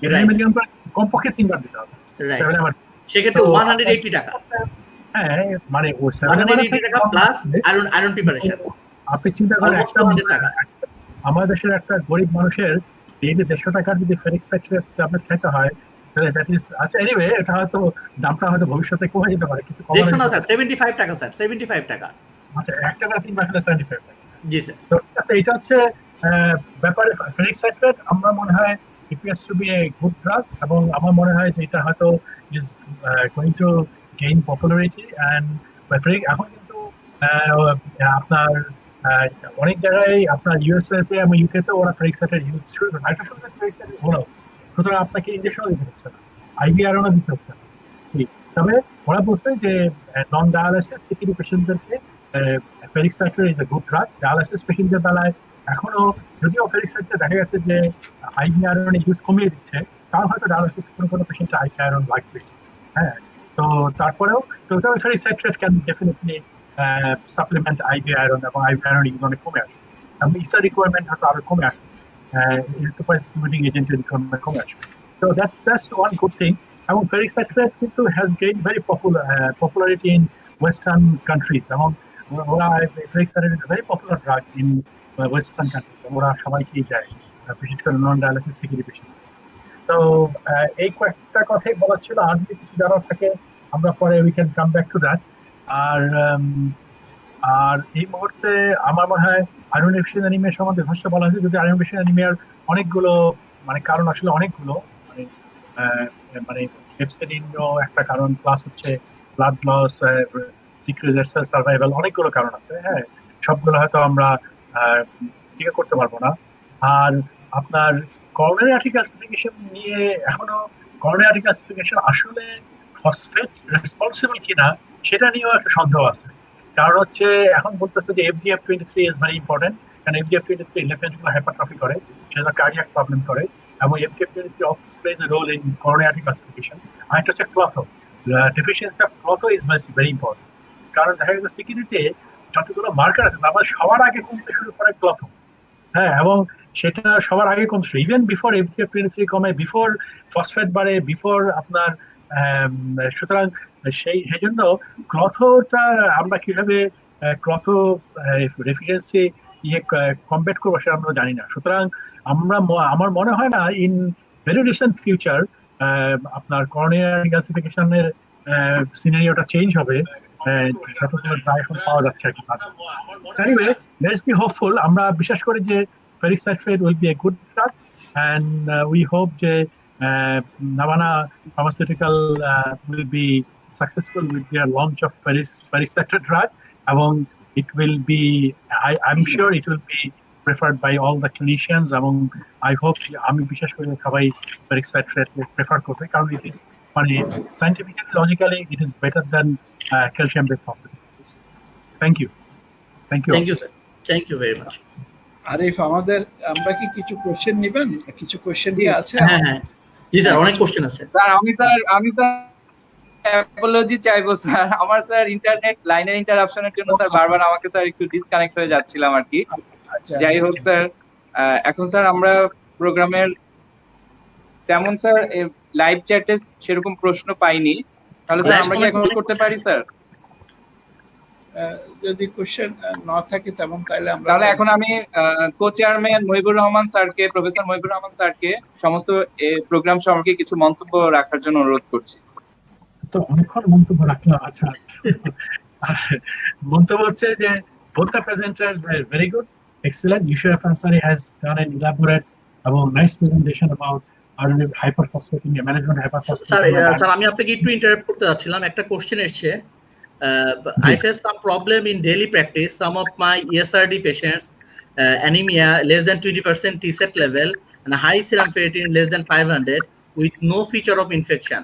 800 milligram করে কমপক্ষে 3 বার দিতে হবে। রাইট, 7-MeO সেক্ষেত্রে 180 টাকা, হ্যাঁ, মানে ওই 180 টাকা প্লাস আয়রন প্রিপারেশন। আপনি চিন্তা করেন একটা আমাদের দেশের একটা গরিব মানুষের এই যে 150 টাকার যদি ফেরিক সাইট্রেট ট্যাবলেট খেতে হয়, তাহলে দ্যাট ইজ, আচ্ছা এনিওয়ে এটা হয়তো দামটা হয়তো ভবিষ্যতে কমে যেতে পারে, কিন্তু দেখুন না স্যার 75 টাকা স্যার, 75 টাকা। আচ্ছা 1 টাকা 3 বার খেলে 75 টাকা। জি স্যার। তো আচ্ছা এটা হচ্ছে ব্যাপারে ফেরিক সাইট্রেট আমার মনে হয় appears to be a good drug, এবং আমার মনে হয় যে এটা হয়তো is going to gain popularity and ferric এখন কিন্তু আপনার অনেক জায়গায় আপনার ইউএসএ তে এবং ইউকে তে ওরা ফেরিক সাইট্রেট ইউজ শুরু করে, একটা সময় ফেরিক সাইট্রেট হলো, সুতরাং আপনাকে ইনজেকশনও দিতে হচ্ছে না, আইভি আয়রনও দিতে হচ্ছে না। তবে ওরা বলছে যে নন ডায়ালাইসিস সিকিডি পেশেন্টদেরকে ferric citrate is a good drug. Dialysis পেশেন্টদের বেলায় এখনো যদিও ফেরিক সাইট্রেট দেখা গেছে যে আইভি আয়রন ইউজ কমিয়ে দিচ্ছে, তাও হয়তো ডায়ালাইসিস কোনো পেশেন্টে আইভি আয়রন লাগবে। হ্যাঁ, তো তারপরেও total ferric citrate can definitely supplement IV iron, এবং আইভি আয়রন ইউজ অনেক কমে আসবে, এবং ইসার রিকোয়ারমেন্ট হয়তো আরো কমে আসবে, ইলেকট্রোপাইসিমেটিক এজেন্টের রিকোয়ারমেন্ট কমে আসবে। So that's one good thing. এবং ফেরিক সাইট্রেট কিন্তু has gained very popularity in Western countries, এবং ওরা ferric citrate is a very popular drug in Western countries, ওরা সবাইকেই যায়, বিশেষ করে নন ডায়ালিসিস সিকিডি পেশেন্ট। তো এই কয়েকটা কথাই বলার ছিল, আর যদি কিছু জানার থাকে আমরা পরে we can come back to that. আর এই মুহূর্তে আমার মনে হয় আয়রন ডেফিসিয়েন্সি অ্যানিমিয়া সম্বন্ধে ভাষ্য বলা হয়েছে, যদি আয়রন ডেফিসিয়েন্সি অ্যানিমিয়ার অনেকগুলো মানে কারণ আসলে অনেকগুলো, মানে হেপসিডিনও একটা কারণ, প্লাস হচ্ছে ব্লাড লস, ডিক্রিজের সেল সার্ভাইভাল, অনেকগুলো কারণ আছে। হ্যাঁ, সবগুলো হয়তো আমরা ঠিক করতে পারবো না। আর আপনার করোনারি আর্টারি ক্যালসিফিকেশন নিয়ে এখনো করোনারি আর্টারি ক্যালসিফিকেশন আসলে ফসফেট রেসপন্সিবল কিনা সেটা নিয়েও একটা সন্দেহ আছে। কারণ হচ্ছে এখন বলতেছে যে FGF23 ইজ ভেরি ইম্পর্টেন্ট, কারণ FGF23 লেফট ভেন্ট্রিকুলার হাইপারট্রফি করে, সেটা কার্ডিয়াক প্রবলেম করে, এবং FGF23 also plays a role in coronary artery calcification. আর এটা হচ্ছে Klotho, deficiency of Klotho is very important. কারণ দেখা যাচ্ছে সিকিউরিটিতে যতগুলো মার্কার আছে তারপর সবার আগে কমতে শুরু করে ক্লথো। হ্যাঁ, এবং সেটা সবার আগে কমতে শুরু, ইভেন বিফোর FGF23 কমে, বিফোর ফসফেট বাড়ে, বিফোর আপনার, সুতরাং সেই জন্য ক্লথোটা আমরা কিভাবে ক্লথো ডেফিসিয়েন্সি কমব্যাট করবো সেটা আমরা জানি না। সুতরাং আমার মনে হয় না ইন ভেরি রিসেন্ট ফিউচার আপনার করোনারি ক্যালসিফিকেশনের সিনারিওটা চেঞ্জ হবে, যতগুলো ড্রাই এখন পাওয়া যাচ্ছে আর কি। Anyway, let's be hopeful. আমরা বিশ্বাস করি যে ferric sulfate will be a good drug, and we hope যে Navana Pharmaceutical will be successful with their launch of ferric sulfate drug, এবং it will be, I'm sure it will be preferred by all the clinicians, এবং I hope আমি বিশ্বাস করি সবাই ferric sulfate prefer করবে, কারণ it is মানে scientifically, logically it is better than calcium based phosphate. Thank you. Thank you. Thank you, sir. Thank you very much. Arif, আমরা কি কিছু কোশ্চেন নেবেন? কিছু কোশ্চেন কি আছে? হ্যাঁ জি স্যার, অনেক কোশ্চেন আছে স্যার। আমি অ্যাপোলজি চাইবো স্যার। আমার স্যার ইন্টারনেট লাইনের ইন্টারাপশনের জন্য স্যার বারবার আমাকে স্যার একটু ডিসকানেক্ট হয়ে যাচ্ছিলাম আর কি। যাই হোক স্যার, এখন স্যার আমরা প্রোগ্রামের তেমন স্যার লাইভ চ্যাটে সেরকম প্রশ্ন পাইনি, তাহলে স্যার আমরা কি এখন করতে পারি স্যার? যদি কোশ্চেন না থাকে তেমন তাহলে এখন আমি কো-চেয়ারম্যান মহিবুর রহমান স্যারকে, প্রফেসর মহিবুর রহমান স্যারকে সমস্ত প্রোগ্রাম সম্পর্কে কিছু মন্তব্য রাখার জন্য অনুরোধ করছি। তো অনেকক্ষণ মন্তব্য রাখলাম। আচ্ছা, মন্তব্য হচ্ছে যে both the presenters were very good, excellent. Yusuf Ansari has done an elaborate এবং nice presentation about hyperphosphatemia management, hyperphosphatemia. Sir আমি আপনাকে একটু ইন্টারাপ্ট করতে যাচ্ছিলাম, একটা কোশ্চেন এসেছে। I face some problem in daily practice. Some of my ESRD patients anemia less than 20% T-set level and high serum ferritin less than 500 with no feature of infection.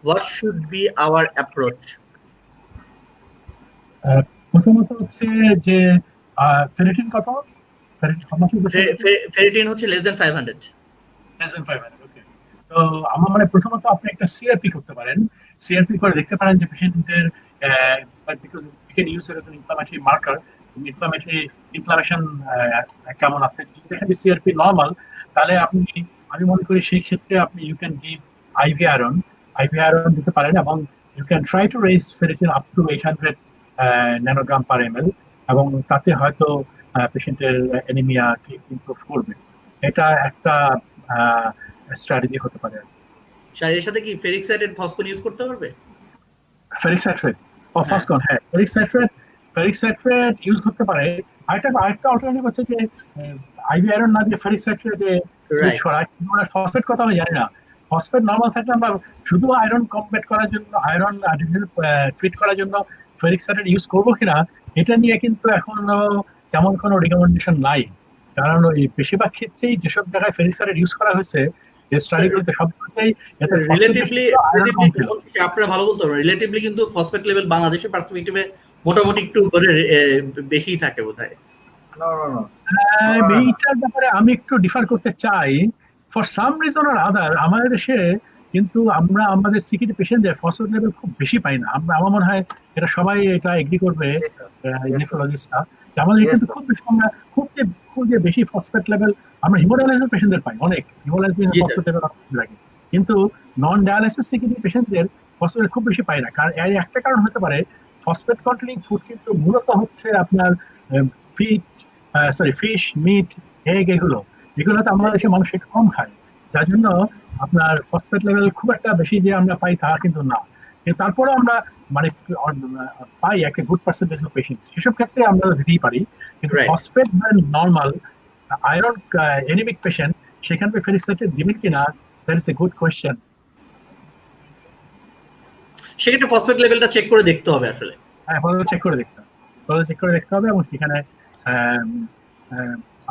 What should be our approach? প্রথমত হচ্ছে যে ferritin কত? Ferritin হচ্ছে less than 500. ওকে। তো আমার মানে প্রথমত আপনি একটা সিআরপি করতে পারেন। সিআরপি করে দেখতে পারেন যে পেশেন্টের because we can use it as an inflammatory marker, inflammation কেমন আছে। যদি সিআরপি নরমাল, তাহলে আমি মনে করি সেই ক্ষেত্রে আপনি you can give IV iron দিতে পারেন, এবং you can try to raise ferritin up to 800 nanogram per ml, এবং তাতে হয়তো পেশেন্টের অ্যানিমিয়া ইমপ্রুভ করবে। এটা একটা স্ট্র্যাটেজি হতে পারে। স্যার এর সাথে কি ফেরিক সাইট্রেট ফসফন ইউজ করতে পারবে? ফেরিক সাইট্রেট ফসফন, হ্যাঁ ফেরিক সাইট্রেট ইউজ করতে পারে। আরেকটা অল্টারনেটিভ হচ্ছে যে আইভি আয়রন না দিয়ে ফেরিক সাইট্রেটে সুইচ করা। ফসফেট কথা আমি জানি না। ফসফেট নরমাল থাকলে আমরা শুধু আয়রন কমব্যাট করার জন্য, আয়রন ট্রিট করার জন্য ফেরিক সাইট্রেট ইউজ করবো কিনা, এটা নিয়ে কিন্তু এখনো তেমন কোনো রিকমেন্ডেশন নাই। কারণ ওই বেশিরভাগ ক্ষেত্রেই যেসব জায়গায় ফেরিক সাইট্রেট ইউজ করা হয়েছে স্টাডিগুলোতে সবগুলোতেই রিলেটিভলি আপনারা ভালো বলতে পারবেন, রিলেটিভলি কিন্তু ফসফেট লেভেল বাংলাদেশের পার্সপেক্টিভে মোটামুটি একটু করে বেশি থাকে বোধহয়। এইটার ব্যাপারে আমি একটু ডিফার করতে চাই। ফর সাম রিজন অর আদার আমাদের দেশে কিন্তু আমরা আমাদের সিকিউরিটি পেশেন্টদের ফসফেট লেভেল খুব বেশি পাই না। আমার মনে হয় এটা সবাই এটা এগ্রি করবে, নেফ্রোলজিস্টরা, আমাদের কিন্তু খুব বেশি আমরা খুব যে বেশি ফসফেট লেভেল আমরা হিমোডায়ালিসিস পেশেন্টদের পাই, অনেক হিমোডায়ালিসিস ফসফেট লেভেল লাগে, কিন্তু নন ডায়ালিসিস সিকিউরিটি পেশেন্টদের ফসফেট খুব বেশি পাই না। কারণ এর একটা কারণ হতে পারে ফসফেট কন্টেনিং ফুড কিন্তু মূলত হচ্ছে আপনার ফিশ, মিট, এগ, এগুলোতে আমাদের দেশে মানুষ একটু কম খায়, যার জন্য আপনার ফসফেট লেভেল খুব একটা বেশি যে আমরা পাই তা কিন্তু না। তারপরে আমরা মানে পাই একটা গুড পার্সেন্টেজ অফ পেশেন্ট, সেসব ক্ষেত্রে আমরা দিতেই পারি। কিন্তু phosphate normal iron anaemic patient, সেখানে ফেরিক সাইট্রেট দিবেন কিনা, that is a good question. সেক্ষেত্রে ফসফেট লেভেলটা চেক করে দেখতে হবে আসলে। হ্যাঁ, চেক করে দেখতে হবে, এবং সেখানে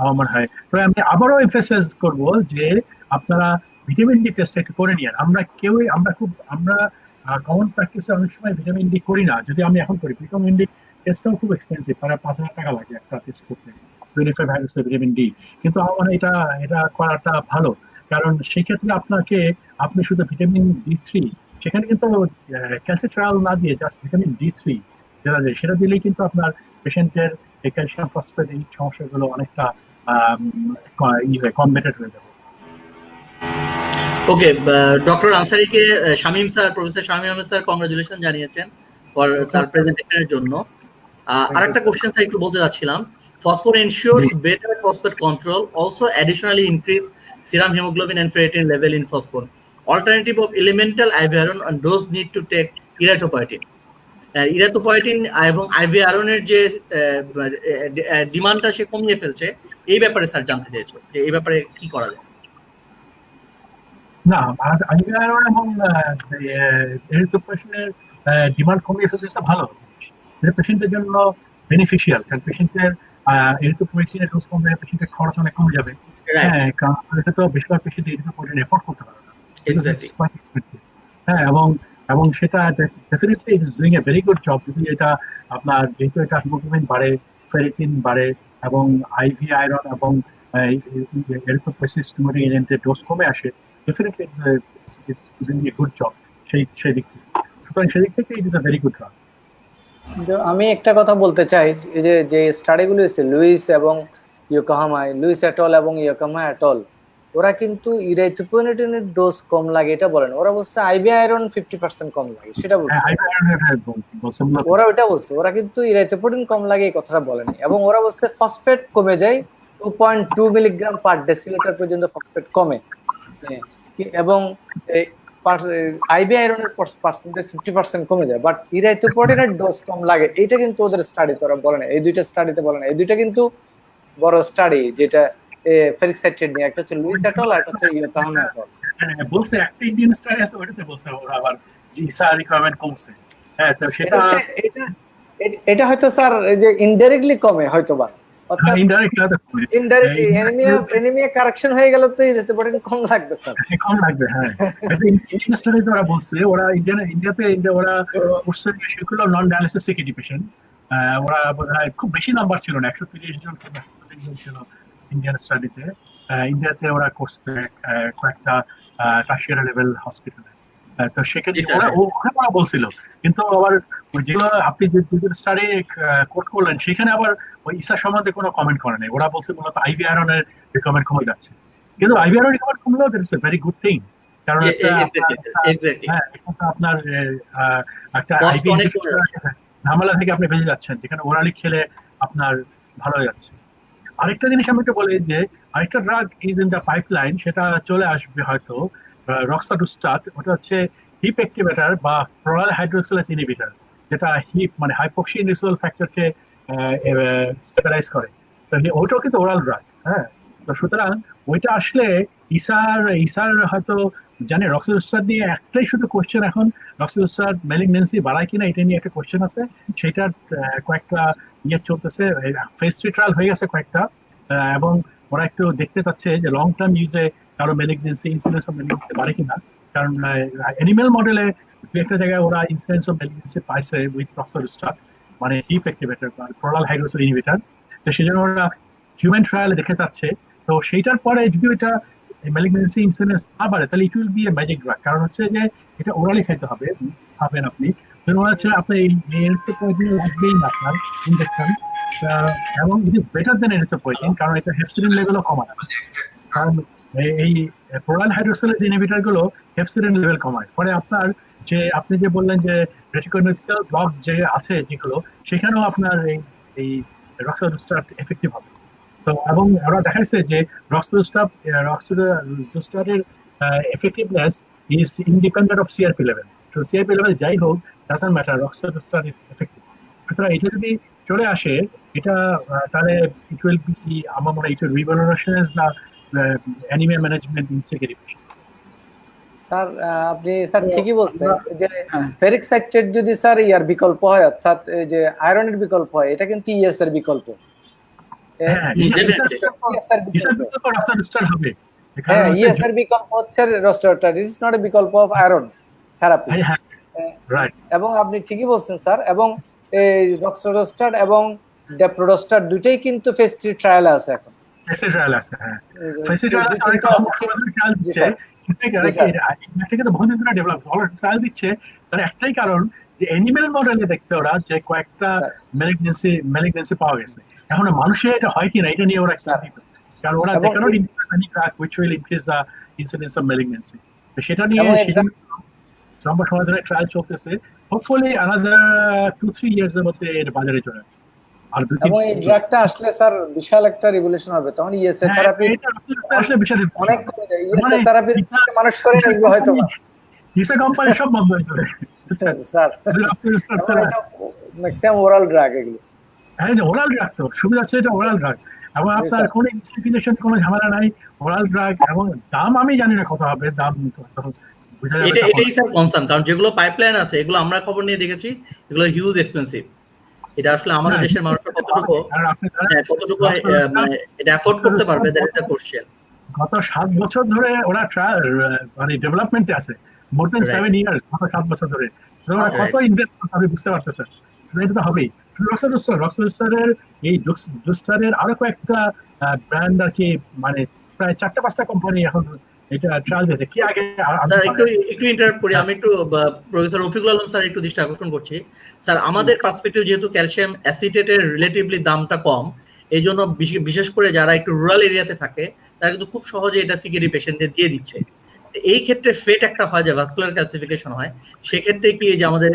আমার মনে হয় তো আমি আবারও এমফাসাইজ করবো যে আপনারা ভিটামিন ডি টেস্ট একটু করে নিন। আমরা কমন প্র্যাকটিসে অনেক সময় ভিটামিন ডি করি না, যদি আমি এখন করি। ভিটামিন ডি টেস্টটাও খুব এক্সপেন্সিভ, প্রায় 5,000 টাকা লাগে একটা টেস্ট করতে, 25 ভাইরাস ভিটামিন ডি। কিন্তু আমার মনে হয় এটা করাটা ভালো, কারণ সেই ক্ষেত্রে আপনি শুধু ভিটামিন D3, সেখানে কিন্তু ক্যালসিট্রাল না দিয়ে জাস্ট ভিটামিন D3 যেটা যায় সেটা দিলেই কিন্তু আপনার পেশেন্টের এই ক্যালসিয়াম ফসফেট এই সমস্যাগুলো অনেকটা কমবেটেড হয়ে যাবে। ওকে, ডক্টর আনসারীকে Shamim sir, professor Shamim Ahmed sir congratulation জানিয়েছেন ফর তার প্রেজেন্টেশনের জন্য। আরেকটা কোশ্চেন স্যার একটু বলতে যাচ্ছিলাম, phosphor ensures better phosphate control, also additionally increase serum hemoglobin and ferritin level in phosphor. Alternative of elemental iron and those need to take erythropoietin. ইরাথ্রোপয়েটিন এবং ivy আয়রনের যে ডিমান্ডটা সে কমিয়ে ফেলছে, এই ব্যাপারে স্যার জানতে চাইছো যে এই ব্যাপারে কি করা যায়? না, আইভি আয়রন এবং এরিথ্রোপয়েটিনের ডিমান্ড কমিয়ে ফেলতে তো ভালো, এটা পেশেন্টের জন্য বেনিফিশিয়াল, কারণ পেশেন্টের এরিথ্রোপয়েটিনের ডোজ কমলে পেশেন্টের খরচ অনেক কমে যাবে। হ্যাঁ, কারণ এটা তো বেশিরভাগ পেশেন্ট এরিথ্রোপয়েটিন এফোর্ড করতে পারে না। হ্যাঁ, এবং সেটা definitely it is doing a very good job. যদি এটা আপনার যেহেতু এটা হিমোগ্লোবিন বাড়ে, ফেরিটিন বাড়ে এবং আইভি আয়রন এবং এরিথ্রোপয়েসিস টিউমারিং এজেন্টের ডোজ কমে আসে, definitely it's doing a good job সেই দিক থেকে। সুতরাং সেদিক থেকে it is a very good drug. আমি একটা কথা বলতে চাই, এই যে স্টাডিগুলো হয়েছে লুইস এবং ইয়োকোহামায়, লুইস এটল এবং ইয়োকোহামা এটল, ওরা কিন্তু ইরাইথ্রোপয়েটিনের ডোজ কম লাগে এটা বলেন, ওরা বলছে আইভি আয়রন 50% কম লাগে সেটা বলছে। ওরা ওইটা বলছে, ওরা কিন্তু ইরাইথ্রোপয়েটিন কম লাগে এই কথাটা বলেনি। এবং ওরা বলছে ফসফেট কমে যায় 2.2 মিলিগ্রাম পার ডেসিলিটার পর্যন্ত ফসফেট কমে, এবং আইভি আয়রনের পার্সেন্টেজ 50% কমে যায়, বাট ইরাইথ্রোপয়েটিনের ডোজ কম লাগে, এটা কিন্তু ওদের স্টাডিতে ওরা বলে না। এই দুইটা স্টাডিতে বলে না, এই দুইটা কিন্তু বড় স্টাডি, যেটা ফেরিক সাইটেড নিয়ে, একটা হচ্ছে লুইস এটল আর একটা হচ্ছে ইয়োকোহামা এটল। বলছে একটা ইন্ডিয়ান স্টাডি আছে, ওটাতে বলছে ওরা আবার যে ইসা রিকোয়ারমেন্ট কমছে। হ্যাঁ, তো সেটা এটা হয়তো স্যার এই যে ইনডাইরেক্টলি কমে হয়তোবা, অর্থাৎ ইনডাইরেক্টলি এনিমিয়া কারেকশন হয়ে গেল তো ইরাইথ্রোপয়েটিন কম লাগবে স্যার, কম লাগবে। হ্যাঁ, ইন্ডিয়ান স্টাডিতে ওরা বলছে, ওরা ইন্ডিয়াতে ওরা করছে সেগুলো নন ডায়ালিসিস সিকিডি পেশেন্ট, ওরা বোধহয় খুব বেশি নাম্বার ছিল না, 130 জন ছিল ইন্ডিয়ান স্টাডিতে। ইন্ডিয়াতে ওরা করছে কয়েকটা টারশিয়ারি লেভেল হসপিটালে। তো সেক্ষেত্রে ওরা বলছিল, কিন্তু আবার যেগুলো আপনি যে স্টাডি কোট করলেন সেখানে আবার ওই ইসা সম্বন্ধে কোনো কমেন্ট করে নাই। ওরা বলছে মূলত আইভি আয়রনের রিকমেন্ড কমে যাচ্ছে, কিন্তু আইভি আয়রন রিকমেন্ড কমলেও that is a very good thing, কারণ আপনার একটা আইভি ঝামেলা থেকে আপনি বেঁচে যাচ্ছেন, যেখানে ওরালি খেলে আপনার ভালো হয়ে যাচ্ছে। আরেকটা জিনিস আমি একটু বলি যে আরেকটা drug is in the pipeline, সেটা চলে আসবে হয়তো, রক্সাডুস্টাট। ওটা হচ্ছে হিপ অ্যাক্টিভেটর বা ফ্লোরাল হাইড্রোক্সিলেজ ইনহিবিটর, যেটা হিপ মানে হাইপক্সি ইন্ডিউসিবল ফ্যাক্টরকে স্টেবিলাইজ করে। তো ওইটাও কিন্তু ওরাল ড্রাগ। হ্যাঁ, তো সুতরাং ওইটা আসলে ইসার হয়তো জানে রক্সাডুস্টাট নিয়ে একটাই শুধু কোয়েশ্চেন এখন, রক্সাডুস্টাট ম্যালিগন্যান্সি বাড়ায় কিনা এটা নিয়ে একটা কোয়েশ্চেন আছে। সেটার কয়েকটা চলতেছে, ফেজ 3 ট্রায়াল হয়ে গেছে কয়েকটা, এবং ওরা একটু দেখতে চাচ্ছে যে লং টার্ম ইউজে কারো ম্যালিগন্যান্সি ইনসিডেন্স অফ ম্যালিগন্যান্সি বাড়ে কিনা, কারণ অ্যানিম্যাল মডেলে একটা জায়গায় ওরা ইনসিডেন্স অফ ম্যালিগন্যান্সি পাইছে উইথ রক্সাডুস্টাট, মানে হিপ অ্যাক্টিভেটর বা ফ্লোরাল হাইড্রোক্সিলেজ ইনহিবিটর। তো সেই জন্য ওরা হিউম্যান ট্রায়ালে দেখতে চাচ্ছে। তো সেইটার পরে যদি এটা ম্যালিগন্যান্সি ইনসিডেন্স না বাড়ে, তাহলে it will B a magic drug, কারণ হচ্ছে যে এটা ওরালি খাইতে হবে, খাবেন আপনি। আপনার এই লাগবেই না আপনার ইনজেকশন, এবং it is better then erythropoietin, কারণ এটা হেপসিডিন লেভেলও কমায়, কারণ এই ফ্লোরাল হাইড্রোক্সিলেজ ইনহিবিটর গুলো হেপসিডিন লেভেল কমায়। পরে আপনার যে আপনি যে বললেন যে রেটিকুলার ব্লক যে আছে যেগুলো, সেখানেও আপনার এই রক্সাডুস্টাট এফেক্টিভ হবে। তো এবং ওরা দেখাইছে যে রক্সাডুস্টাটের effectiveness is independent of CRP level. তো সিআরপি লেভেল যাই হোক, doesn't matter, roxadustat is effective. সুতরাং এটা যদি চলে আসে, এটা তাহলে ইট উইল বি, আমার মনে হয় it will revolutionise the anaemia management in CKD patient. Sir আপনি স্যার ঠিকই বলছেন যে ফেরিক সাইটেট যদি স্যার ইয়ার বিকল্প হয়, অর্থাৎ যে আয়রনের বিকল্প হয়, এটা কিন্তু ইএস এর বিকল্প। হ্যাঁ, ইএস এর বিকল্প হচ্ছে রক্সাডুস্টাট, ইট ইজ নট এ বিকল্প অফ আয়রন থেরাপি। এবং আপনি ঠিকই বলছেন স্যার, এবং এই রক্সাডুস্টাট এবং ডেপ্রোডোস্টাট দুটেই কিন্তু ফেজ 3 ট্রায়াল আছে এখন। ফেজ 3 ট্রায়াল আছে, হ্যাঁ ফেজ 3 ট্রায়াল আছে, অনেক ট্রায়াল দিচ্ছে, কিন্তু বহুদিন ধরে ডেভেলপ ট্রায়াল দিচ্ছে। তার একটাই কারণ যে অ্যানিমেল মডেলে দেখছে ওরা যে কয়েকটা ম্যালিগন্যান্সি পাওয়া গেছে। এখন মানুষে এটা হয় কিনা এটা নিয়ে ওরা কিছু দিত, কারণ ওরা they cannot introduce any drug which will increase the incidence of malignancy। তো সেটা নিয়ে লম্বা সময় ধরে ট্রায়াল চলতেছে, হোপফুলি another 2-3 years এর মধ্যে এর বাজারে চলে আসবে। আর এবং এই ড্রাগটা আসলে স্যার বিশাল একটা রিভলিউশন হবে, তখন ইএসএ থেরাপি আসলে বিশাল অনেক কমে যায়। ইএসএ থেরাপির মানুষ করে আসবে হয়তো, ইসা কোম্পানি সব বন্ধ হয়ে যাবে। স্যার ম্যাক্সিমাম ওরাল ড্রাগ এগুলো। হ্যাঁ, ওরাল ড্রাগ তো সুবিধা হচ্ছে, এটা ওরাল ড্রাগ এবং আপনার কোনো ইনস্টিটিউশন কোনো ঝামেলা নাই, ওরাল ড্রাগ। এবং দাম আমি জানি না কত হবে, দাম এটাই স্যার কনসার্ন, কারণ যেগুলো পাইপলাইন আছে এগুলো আমরা খবর নিয়ে দেখেছি, এগুলো হিউজ এক্সপেন্সিভ। এটা আসলে আমাদের দেশের মানুষরা কতটুকু মানে এটা অ্যাফোর্ড করতে পারবে, দ্যাট ইজ দ্য কোশ্চেন। গত 7 বছর ধরে ওরা মানে ডেভেলপমেন্টে আছে, মোর দেন 7 ইয়ার্স, গত 7 বছর ধরে ওরা কত ইনভেস্ট করতে হবে বুঝতে পারতেছেন। এটা তো হবেই। রক্সলুস্টারের এই জুস্টারের আরো কয়েকটা ব্র্যান্ড আর কি, মানে প্রায় 4-5টা কোম্পানি এখন এটা ট্রায়াল দিয়েছে। কি আগে একটু ইন্টারাপ্ট করি, আমি একটু প্রফেসর রফিকুল আলম স্যার একটু দৃষ্টি আকর্ষণ করছি। স্যার আমাদের পার্সপেক্টিভ যেহেতু ক্যালসিয়াম অ্যাসিটেটের রিলেটিভলি দামটা কম, এই জন্য বিশেষ করে যারা একটু রুরাল এরিয়াতে থাকে তারা কিন্তু খুব সহজে এটা সিকিউরিটি পেশেন্টদের দিয়ে দিচ্ছে। এই ক্ষেত্রে ফেট একটা হয় যে ভাস্কুলার ক্যালসিফিকেশন হয়, সেক্ষেত্রে কি যে আমাদের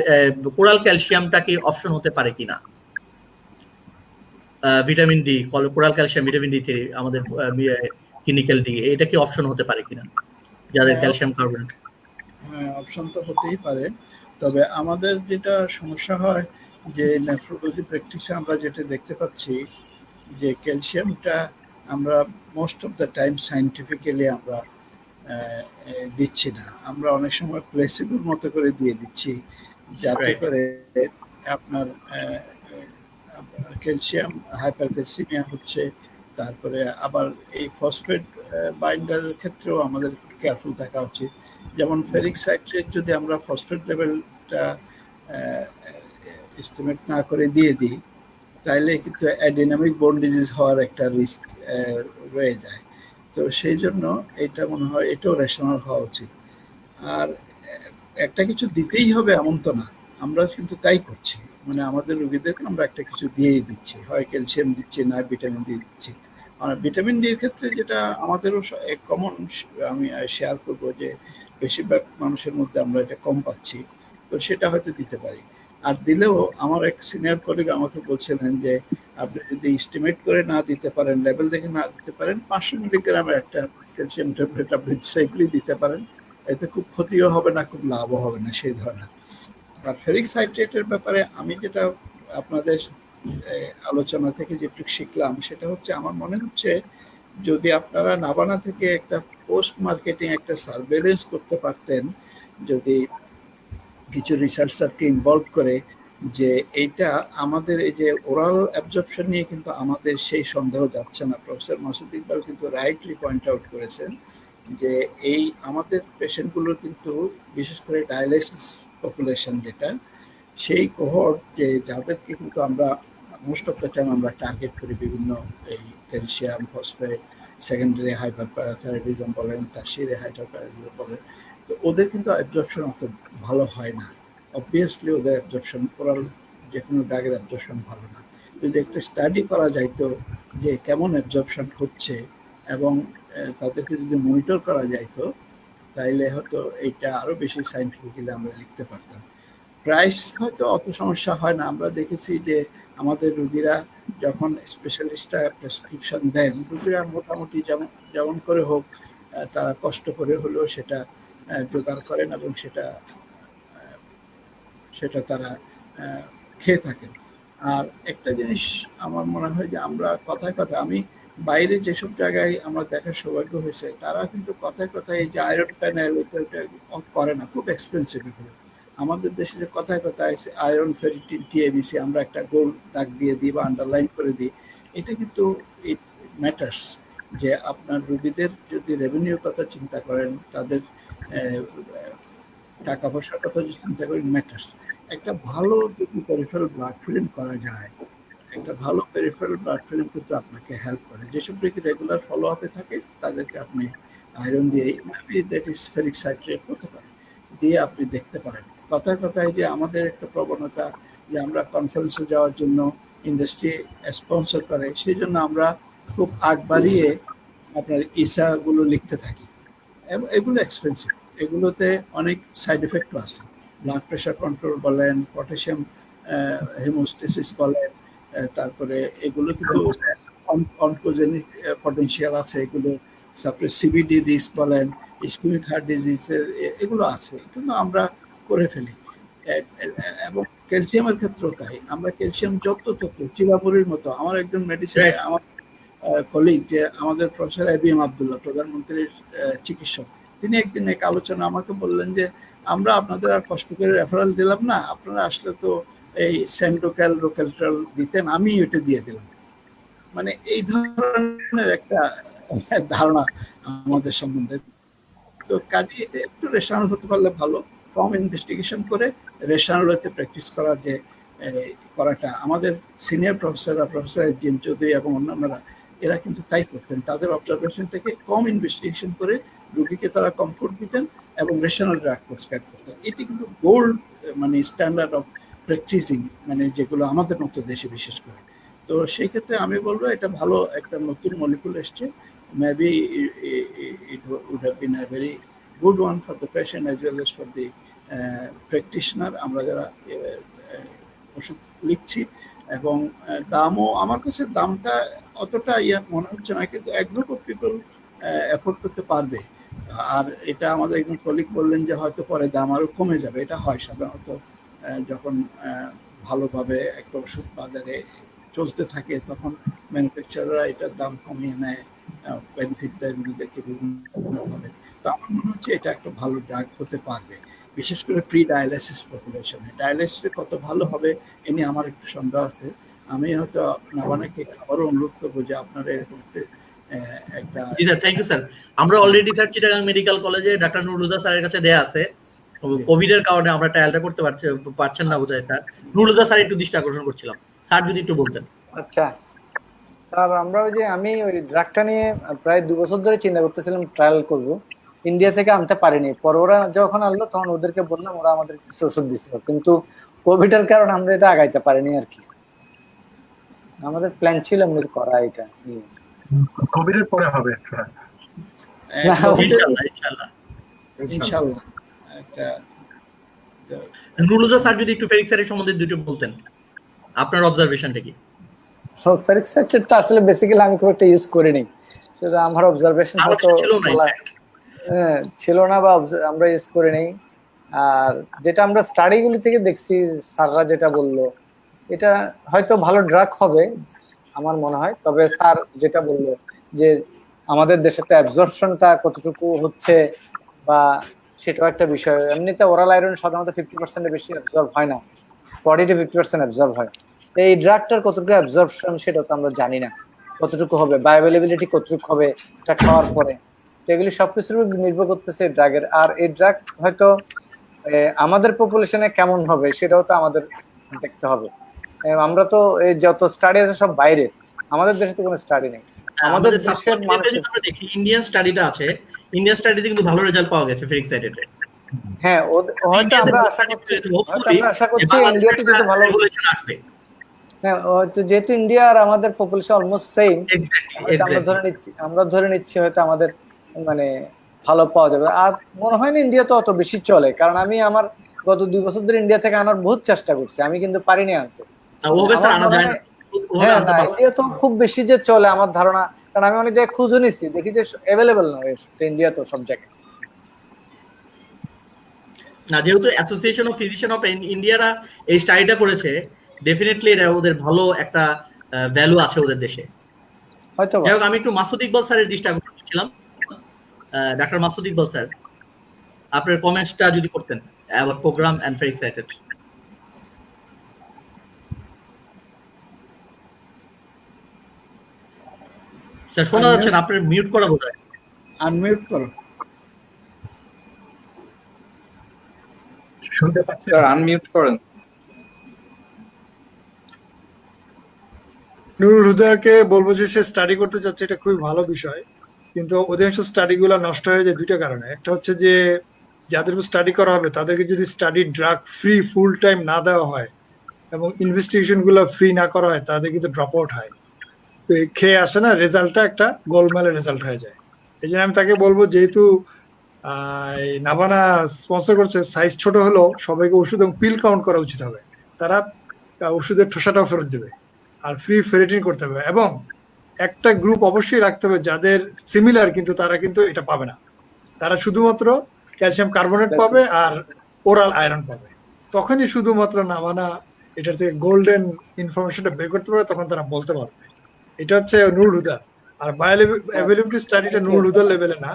কোরাল ক্যালসিয়ামটা কি অপশন হতে পারে কিনা? Vitamin D, coral calcium, vitamin D থেকে আমাদের ক্লিনিক্যাল ডি, এটা কি অপশন হতে পারে কিনা যাদের ক্যালসিয়াম কার্বনেট? হ্যাঁ, অপশন তো হতেই পারে। তবে আমাদের যেটা সমস্যা হয় যে নেফ্রোলজি প্র্যাকটিসে আমরা যেটা দেখতে পাচ্ছি যে ক্যালসিয়ামটা আমরা most of the time scientifically আমরা দিচ্ছি না, আমরা অনেক সময় প্লেসিবোর মতো করে দিয়ে দিচ্ছি, যাতে করে আপনার ক্যালসিয়াম হাইপারক্যালসিমিয়া হচ্ছে। তারপরে আবার এই ফসফেট বাইন্ডারের ক্ষেত্রেও আমাদের কেয়ারফুল থাকা উচিত। যেমন ফেরিক সাইট্রেট যদি আমরা ফসফেট লেভেলটা এস্টিমেট না করে দিয়ে দিই, তাইলে কিন্তু অ্যাডিনামিক বোন ডিজিজ হওয়ার একটা রিস্ক রয়ে যায়। তো সেই জন্য এটা মনে হয় এটাও রেশনাল হওয়া উচিত। আর একটা কিছু দিতেই হবে এমন তো না, আমরা কিন্তু তাই করছি, মানে আমাদের রোগীদেরকে আমরা একটা কিছু দিয়েই দিচ্ছি, হয় ক্যালসিয়াম দিচ্ছি না ভিটামিন ডি দিচ্ছি। আর ভিটামিন ডির ক্ষেত্রে যেটা আমাদেরও এক কমন আমি শেয়ার করব যে বেশিরভাগ মানুষের মধ্যে আমরা এটা কম পাচ্ছি, তো সেটা হয়তো দিতে পারি। আর দিলেও আমার এক সিনিয়র কলিগ আমাকে বলছিলেন যে আপনি যদি এস্টিমেট করে না দিতে পারেন, লেভেল দেখে না দিতে পারেন, 500 মিলিগ্রামের একটা ক্যালসিয়াম ট্যাবলেট আপনি সেফলি দিতে পারেন, এতে খুব ক্ষতিও হবে না, খুব লাভও হবে না সেই ধরনের। আর ফেরিক সাইট্রেটের ব্যাপারে আমি যেটা আপনাদের আলোচনা থেকে যেটুকু শিখলাম সেটা হচ্ছে, আমার মনে হচ্ছে যদি আপনারা নাবানা থেকে একটা পোস্ট মার্কেটিং একটা সার্ভেলেন্স করতে পারতেন, যদি কিছু রিসার্চারকে ইনভলভ করে, যে এইটা আমাদের এই যে ওরাল অ্যাবজর্পশন নিয়ে কিন্তু আমাদের সেই সন্দেহ যাচ্ছে না। প্রফেসর মাসুদ ইকবাল কিন্তু রাইটলি পয়েন্ট আউট করেছেন যে এই আমাদের পেশেন্টগুলোর কিন্তু বিশেষ করে ডায়ালাইসিস পপুলেশন যেটা, সেই কোহর্ট যে যাদেরকে কিন্তু আমরা মোস্ট অফ দ্য টাইম আমরা টার্গেট করি বিভিন্ন এই ক্যালসিয়াম ফসফেট সেকেন্ডারি হাইপারপ্যারাথাইরয়েডিজম বলেন, টারশিয়ারি হাইপারপ্যারাথাইরয়েডিজম বলেন, তো ওদের কিন্তু অ্যাবজর্পশন অত ভালো হয় না। অবভিয়াসলি ওদের অ্যাবজর্পশন, ওরাল যে কোনো ড্রাগের অ্যাবজর্পশন ভালো না। যদি একটা স্টাডি করা যাইতো যে কেমন অ্যাবজর্পশন হচ্ছে এবং তাদেরকে যদি মনিটর করা যাইতো, তাইলে হয়তো এইটা আরো বেশি সাইন্টিফিক্যালি আমরা লিখতে পারতাম। প্রাইস হয়তো অত সমস্যা হয় না। আমরা দেখেছি যে আমাদের রোগীরা যখন স্পেশালিস্টরা প্রেসক্রিপশন দেন, রোগীরা মোটামুটি যেমন করে হোক তারা কষ্ট করে হলেও সেটা জোগাড় করেন এবং সেটা তারা খেয়ে থাকেন। আর একটা জিনিস আমার মনে হয় যে আমরা কথায় কথায়, আমি বাইরে যেসব জায়গায় আমার দেখার সৌভাগ্য হয়েছে, তারা কিন্তু কথায় কথায় এই যে আয়রন প্যানেল ওটা করে না, খুব এক্সপেন্সিভ এগুলো। আমাদের দেশে যে কথায় কথায় আয়রন ফেরিটিন টিএবিসি আমরা একটা গোল দাগ দিয়ে দিই বা আন্ডারলাইন করে দিই, এটা কিন্তু ইট ম্যাটার্স। যে আপনার রোগীদের যদি রেভিনিউর কথা চিন্তা করেন, তাদের টাকা পয়সার কথা যদি চিন্তা করেন, ম্যাটার্স। একটা ভালো যদি পেরিফেরাল ব্লাড ফিলিং করা যায়, একটা ভালো পেরিফেরাল ব্লাড ফিলিং কিন্তু আপনাকে হেল্প করে। যেসব রোগী রেগুলার ফলো আপে থাকে তাদেরকে আপনি আয়রন দিয়ে, maybe that is ferric citrate হতে পারে, দিয়ে আপনি দেখতে পারেন। কথায় কথায় যে আমাদের একটা প্রবণতা যে আমরা কনফারেন্সে যাওয়ার জন্য ইন্ডাস্ট্রি স্পন্সর করে, সেই জন্য আমরা খুব আগ বাড়িয়ে আপনার ইসাগুলো লিখতে থাকি। এগুলো এক্সপেন্সিভ, এগুলোতে অনেক সাইড এফেক্টও আছে। ব্লাড প্রেশার কন্ট্রোল বলেন, পটাশিয়াম হেমোস্টেসিস বলেন, তারপরে এগুলো কিন্তু অনকোজেনিক পটেনশিয়াল আছে, এগুলো তারপরে সিবিডি রিস্ক বলেন, ইসকেমিক হার্ট ডিজিজের এগুলো আছে, কিন্তু আমরা করে ফেলি। এবং ক্যালসিয়ামের ক্ষেত্রেও তাই। আমরা ক্যালসিয়াম যত চিবাপুরির মতো, আমার একজন মেডিসিন Right. আমার কলিগ যে আমাদের প্রফেসর এবিএম আব্দুল্লাহ, প্রধানমন্ত্রীর চিকিৎসক, তিনি একদিন এক আলোচনা আমাকে বললেন যে আমরা আপনাদের আর কষ্ট করে রেফারেল দিলাম না, আপনারা আসলে তো এই স্যান্ডোক্যাল রোকেলট্রল দিতেন, আমি এটা দিয়ে দিলাম। মানে এই ধরনের একটা ধারণা আমাদের সম্বন্ধে। তো কাজে একটু রেশনাল হতে পারলে ভালো, কম ইনভেস্টিগেশন করে রেশনাল হতে প্র্যাকটিস করা, যে করাটা আমাদের সিনিয়র প্রফেসররা, প্রফেসর জিম চৌধুরী এবং অন্যান্যরা, এরা কিন্তু তাই করতেন। তাদের অবজারভেশন থেকে কম ইনভেস্টিগেশন করে রোগীকে তারা কমফোর্ট দিতেন এবং রেশনাল ড্রাগ প্রেসক্রাইব করতেন। এটি কিন্তু গোল্ড মানে স্ট্যান্ডার্ড অফ প্র্যাকটিসিং, মানে যেগুলো আমাদের মতো দেশে বিশেষ করে। তো সেই ক্ষেত্রে আমি বলবো এটা ভালো একটা নতুন মলিকুল এসছে, maybe it would have been a very good one for the patient as well as for the practitioner। আমরা যারা ওষুধ লিখছি, এবং দামও আমার কাছে দামটা অতটা মনে হচ্ছে না, কিন্তু এক গ্রুপ অফ পিপল অ্যাফোর্ড করতে পারবে। আর এটা আমাদের একজন কলিগ বললেন যে হয়তো পরে দাম আরো কমে যাবে। এটা হয় সাধারণত যখন ভালোভাবে একটা ওষুধ বাজারে চলতে থাকে, তখন ম্যানুফ্যাকচারাররা এটার দাম কমিয়ে নেয়, বেনিফিটটা এগুলো দেখে বিভিন্নভাবে। তো আমার মনে হচ্ছে এটা একটা ভালো ড্রাগ হতে পারবে, বিশেষ করে প্রি ডায়ালাইসিস পপুলেশনে। ডায়ালাইসিসে কত ভালো হবে এ নিয়ে আমার একটু সন্দেহ আছে। আমি হয়তো নাবানাকে আবারও অনুরোধ করবো যে আপনারা এরকম একটা। জি স্যার, থ্যাংক ইউ স্যার। আমরা অলরেডি স্যার চিটাগাং মেডিকেল কলেজে ডাক্তার নুরুল হুদা স্যারের কাছে দেয়া আছে, কোভিড এর কারণে আমরা ট্রায়ালটা করতে পারছেন না বোধহয় স্যার। নুরুল হুদা স্যার একটু দৃষ্টি আকর্ষণ করছিলাম, স্যার যদি একটু বলতেন। আচ্ছা স্যার, আমরা আমি ওই ড্রাগটা নিয়ে প্রায় 2 বছর ধরে চিন্তা করতেছিলাম ট্রায়াল করব, ইন্ডিয়া থেকে আনতে পারিনি। পরে ওরা যখন আনলো তখন ওদেরকে বললাম, ওরা আমাদের কিছু ওষুধ দিছিল, কিন্তু কোভিড এর কারণে আমরা এটা আগাইতে পারিনি আর কি। আমাদের প্ল্যান ছিল এমনি করা, এটা কোভিড এর পরে হবে ইনশাআল্লাহ। একটা নুরুল হুদা স্যার যদি একটু ফেরিক স্যারের সম্বন্ধে দুটো বলতেন, আপনার অবজারভেশনটা কি? ফেরিক স্যার তো আসলে বেসিক্যালি আমি খুব একটা ইউজ করিনি, সেটা আমার অবজারভেশন হয়তো ছিল না বা আমরা ইউজ করে নেই। আর যেটা আমরা স্টাডিগুলি থেকে দেখছি, স্যাররা যেটা বললো, এটা হয়তো ভালো ড্রাগ হবে আমার মনে হয়। তবে স্যার যেটা বললো যে আমাদের দেশে তো অ্যাবজর্পশনটা কতটুকু হচ্ছে বা সেটাও একটা বিষয়। এমনিতে ওরাল আয়রন সাধারণত 50% বেশি অ্যাবজর্ব হয় না, 40 to 50% অ্যাবজর্ব হয়। এই ড্রাগটার কতটুকু অ্যাবজর্পশন সেটা তো আমরা জানি না, কতটুকু হবে, বায়োঅ্যাভেলেবিলিটি কতটুকু হবে এটা খাওয়ার পরে। এগুলি সবকিছুর উপর নির্ভর করতেছে ড্রাগের। আর এই ড্রাগ হয়তো আমাদের পপুলেশনে কেমন হবে সেটাও তো আমাদের দেখতে হবে। আমরা তো এই যত স্টাডি আছে সব বাইরে, আমাদের দেশে তো কোনো স্টাডি নেই। আমাদের দেশের মানুষের দেখি ইন্ডিয়ান স্টাডিটা আছে, ইন্ডিয়ান স্টাডিতে কিন্তু ভালো রেজাল্ট পাওয়া গেছে ফেরিক সাইডে। হ্যাঁ, হয়তো আমরা আশা করছি ইন্ডিয়াতে যদি ভালো আসবে। হ্যাঁ, হয়তো যেহেতু ইন্ডিয়া আর আমাদের পপুলেশন অলমোস্ট সেম, আমরা ধরে নিচ্ছি হয়তো আমাদের মানে ভালো পাওয়া যাবে। আর মনে হয় না ইন্ডিয়া তো অত বেশি চলে, কারণ আমি আমার গত 2 বছর ধরে ইন্ডিয়া থেকে আনার বহুত চেষ্টা করছি, আমি কিন্তু পারিনি আনতে। হ্যাঁ না, ইন্ডিয়া তো খুব বেশি যে চলে আমার ধারণা, কারণ আমি অনেক জায়গায় খুঁজে নিচ্ছি, দেখি যে অ্যাভেলেবেল নয় ইন্ডিয়া তো সব জায়গায় না। যেহেতু অ্যাসোসিয়েশন অফ ফিজিশিয়ান অফ ইন্ডিয়ারা এই স্টাডিটা করেছে, ডেফিনেটলি এরা ওদের ভালো একটা ভ্যালু আছে ওদের দেশে হয়তো। যাই হোক, আমি একটু মাসুদ ইকবাল স্যারের দৃষ্টি আকর্ষণ করছিলাম। ডাক্তার মাসুদ ইকবাল স্যার, আপনার কমেন্টসটা যদি করতেন about program and very excited. Sir শোনা যাচ্ছে না, আপনার মিউট করা বোধহয়। আনমিউট করো। শুনতে পাচ্ছেন? স্যার আনমিউট করেন। নুরুল হুদাকে বলবো যে সে স্টাডি করতে চাচ্ছে, এটা খুবই ভালো বিষয়, কিন্তু অধিকাংশ স্টাডি গুলা নষ্ট হয়ে যায় 2টা কারণে। একটা হচ্ছে যে যাদের স্টাডি করা হবে তাদেরকে যদি study drug free full time না দেওয়া হয় এবং ইনভেস্টিগেশন গুলো ফ্রি না করা হয়, তাদের কিন্তু ড্রপ আউট হয়, খেয়ে আসে না, রেজাল্টটা একটা গোলমালের রেজাল্ট হয়ে যায়। এই জন্য আমি তাকে বলবো, যেহেতু নাভানা স্পন্সর করছে, সাইজ ছোট হলেও সবাইকে ওষুধ এবং পিল কাউন্ট করা উচিত হবে। তারা ওষুধের ঠোসাটাও ফেরত দেবে আর ফ্রি ফেরেটিন করতে হবে, এবং একটা গ্রুপ অবশ্যই রাখতে হবে যাদের সিমিলার, কিন্তু তারা কিন্তু এটা পাবে না, তারা শুধুমাত্র ক্যালসিয়াম কার্বনেট পাবে আর ওরাল আয়রন পাবে। তখনই শুধুমাত্র নামানা এটার থেকে গোল্ডেন ইনফরমেশনটা বের করতে পারবে, তখন তারা বলতে পারবে। এটা হচ্ছে নুরুল হুদা। আর বায়োঅ্যাভেলেবিলিটি স্টাডিটা নুরুল হুদার লেভেলে না,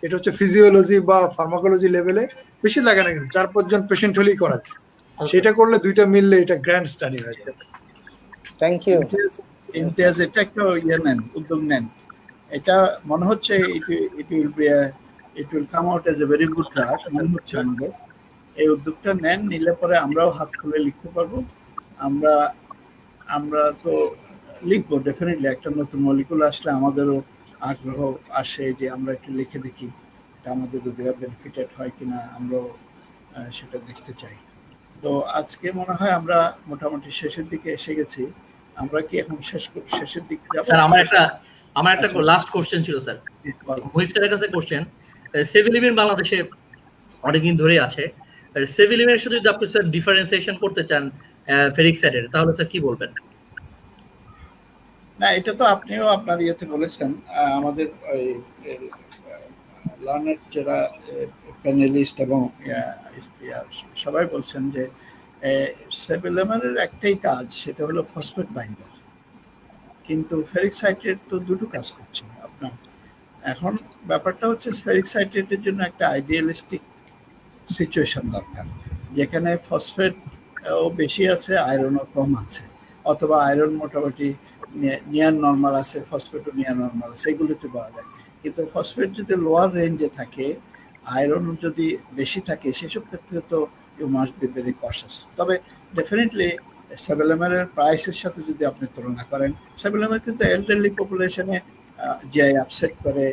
এটা হচ্ছে ফিজিওলজি বা ফার্মাকোলজি লেভেলে। বেশি লাগে না, কিন্তু 4-5 জন পেশেন্ট হলেই করা যায়। সেটা করলে দুইটা মিললে এটা গ্র্যান্ড স্টাডি হয়ে যাবে। Thank you. ইমতিয়াজ এটা একটা উদ্যোগ নেন, এটা মনে হচ্ছে it will come out as a very good track মনে হচ্ছে আমাদের। এই উদ্যোগটা নেন, নিলে পরে আমরাও হাত খুলে লিখতে পারবো। আমরা তো লিখবো ডেফিনেটলি, একটা নতুন মলিকুল আসলে আমাদেরও আগ্রহ আসে যে আমরা একটু লিখে দেখি এটা আমাদের রোগীরা বেনিফিটেড হয় কিনা, আমরাও সেটা দেখতে চাই। তো আজকে মনে হয় আমরা মোটামুটি শেষের দিকে এসে গেছি। আমরা কি এখন শেষের দিকে যাব? স্যার আমার একটা লাস্ট কোশ্চেন ছিল স্যার, মুহিব স্যারের কাছে কোশ্চেন। সেভিলিমিন বাংলাদেশে অনেকদিন ধরেই আছে, সেভিলিমিনের সাথে যদি আপনি স্যার ডিফারেন্সিয়েশন করতে চান ফেরিক স্যারের, তাহলে স্যার কি বলবেন? না, এটা তো আপনিও আপনার ইয়েতে বলেছেন, আমাদের লার্নার যারা প্যানেলিস্ট এবং সবাই বলছেন যে সেভিলিমিনের একটাই কাজ, সেটা হলো ফসফেট বাইন্ডার, কিন্তু ফেরিক সাইট্রেট তো দুটো কাজ করছে আপনার। এখন ব্যাপারটা হচ্ছে ফেরিক সাইট্রেটের জন্য একটা আইডিয়ালিস্টিক সিচুয়েশন দরকার, যেখানে ফসফেট ও বেশি আছে, আয়রনও কম আছে, অথবা আয়রন মোটামুটি নিয়ার নর্মাল আছে, ফসফেটও নিয়ার নর্মাল আছে, এগুলোতে পাওয়া যায়। কিন্তু ফসফেট যদি লোয়ার রেঞ্জে থাকে, আয়রন যদি বেশি থাকে, সেসব ক্ষেত্রে তো you must be very cautious. তবে ডেফিনেটলি সেভিলিমিনের প্রাইসের সাথে যদি আপনি তুলনা করেন, সেভিলিমিন কিন্তু এলডারলি পপুলেশনে জিআই আপসেট করে,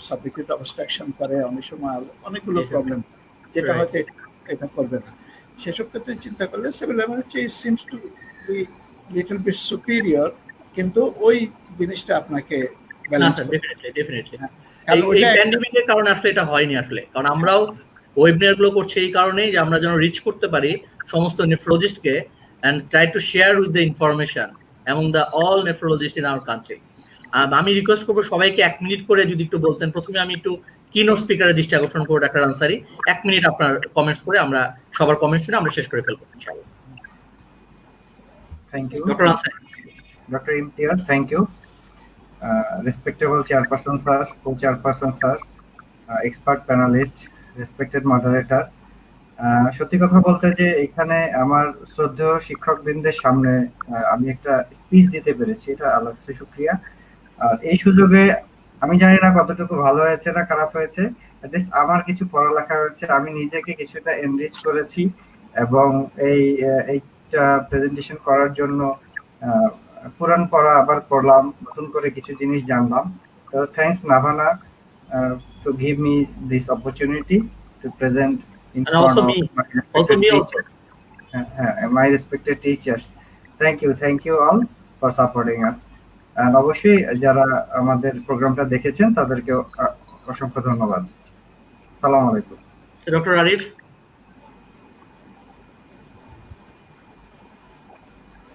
সাবকিউট অবস্ট্রাকশন করে, অনেক সময় অনেকগুলো প্রবলেম, যেটা হয়তো এটা করবে না। সেসব ক্ষেত্রে চিন্তা করলে sevelamer seems to be little bit superior, কিন্তু ওই জিনিসটা আপনাকে ব্যালেন্স করতে হবে। ডেফিনেটলি এই প্যান্ডেমিকের কারণে আসলে এটা হয়নি আসলে, কারণ আমরাও ওয়েবিনার গুলো করছি এই কারণেই যে আমরা যেন রিচ করতে পারি সমস্ত নেফ্রোলজিস্টকে and try to share with the information among the all nephrologists in our country. আমি রিকোয়েস্ট করবো সবাইকে 1 মিনিট করে যদি একটু বলতেন। প্রথমে আমি একটু কিনোট স্পিকারের দৃষ্টি আকর্ষণ করবো ডাক্তার আনসারী, 1 মিনিট আপনার কমেন্টস করে আমরা সবার কমেন্ট শুনে আমরা শেষ করে ফেলবো ইনশাআল্লাহ। Thank you doctor Ansari. Doctor Imtiaz, thank you. Respectable chairperson sir, co-chairperson sir, expert panelist, respected moderator. সত্যি কথা বলতে যে এখানে আমার শ্রদ্ধেয় শিক্ষকবৃন্দের সামনে আমি একটা স্পিচ দিতে পেরেছি, এটা আল্লাহর কাছে শুকরিয়া। এই সুযোগে আমি জানি না কতটুকু ভালো হয়েছে না খারাপ হয়েছে, আমার কিছু পড়ালেখা হয়েছে, আমি নিজেকে কিছুটা এনরিচ করেছি এবং এইটা প্রেজেন্টেশন করার জন্য পুরান পড়া আবার পড়লাম, নতুন করে কিছু জিনিস জানলাম। তো thanks Navana to give me this opportunity to present in and also me also my respected teachers. Thank you all for supporting us, and অবশ্যই যারা আমাদের প্রোগ্রামটা দেখেছেন তাদেরকে অসংখ্য ধন্যবাদ। আসসালামু আলাইকুম। ডক্টর আরিফ।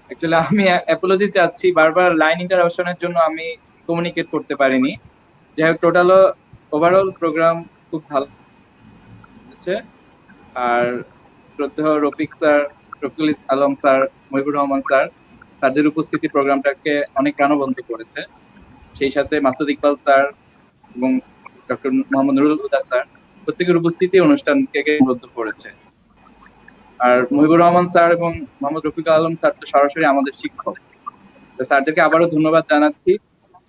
অ্যাকচুয়ালি আমি অ্যাপোলজি চাচ্ছি, বারবার লাইন ইন্টারাপশনের জন্য আমি কমিউনিকেট করতে পারিনি। যাই হোক, টোটাল ওভারঅল প্রোগ্রাম খুব ভালো হচ্ছে। আর শ্রদ্ধেয় Rafiq sir, Rafiqul Alam sir, Mohibur Rahman sir, স্যারদের উপস্থিতি প্রোগ্রামটাকে অনেক প্রাণবন্ত করেছে। সেই সাথে মাসুদ ইকবাল স্যার এবং ডক্টর মোহাম্মদ নুরুল হুদা স্যার, প্রত্যেকের উপস্থিতি অনুষ্ঠানকে বদ্ধ করেছে। আর মহিবুর রহমান স্যার এবং মোহাম্মদ রফিকুল আলম স্যার তো সরাসরি আমাদের শিক্ষক, স্যারদেরকে আবারও ধন্যবাদ জানাচ্ছি।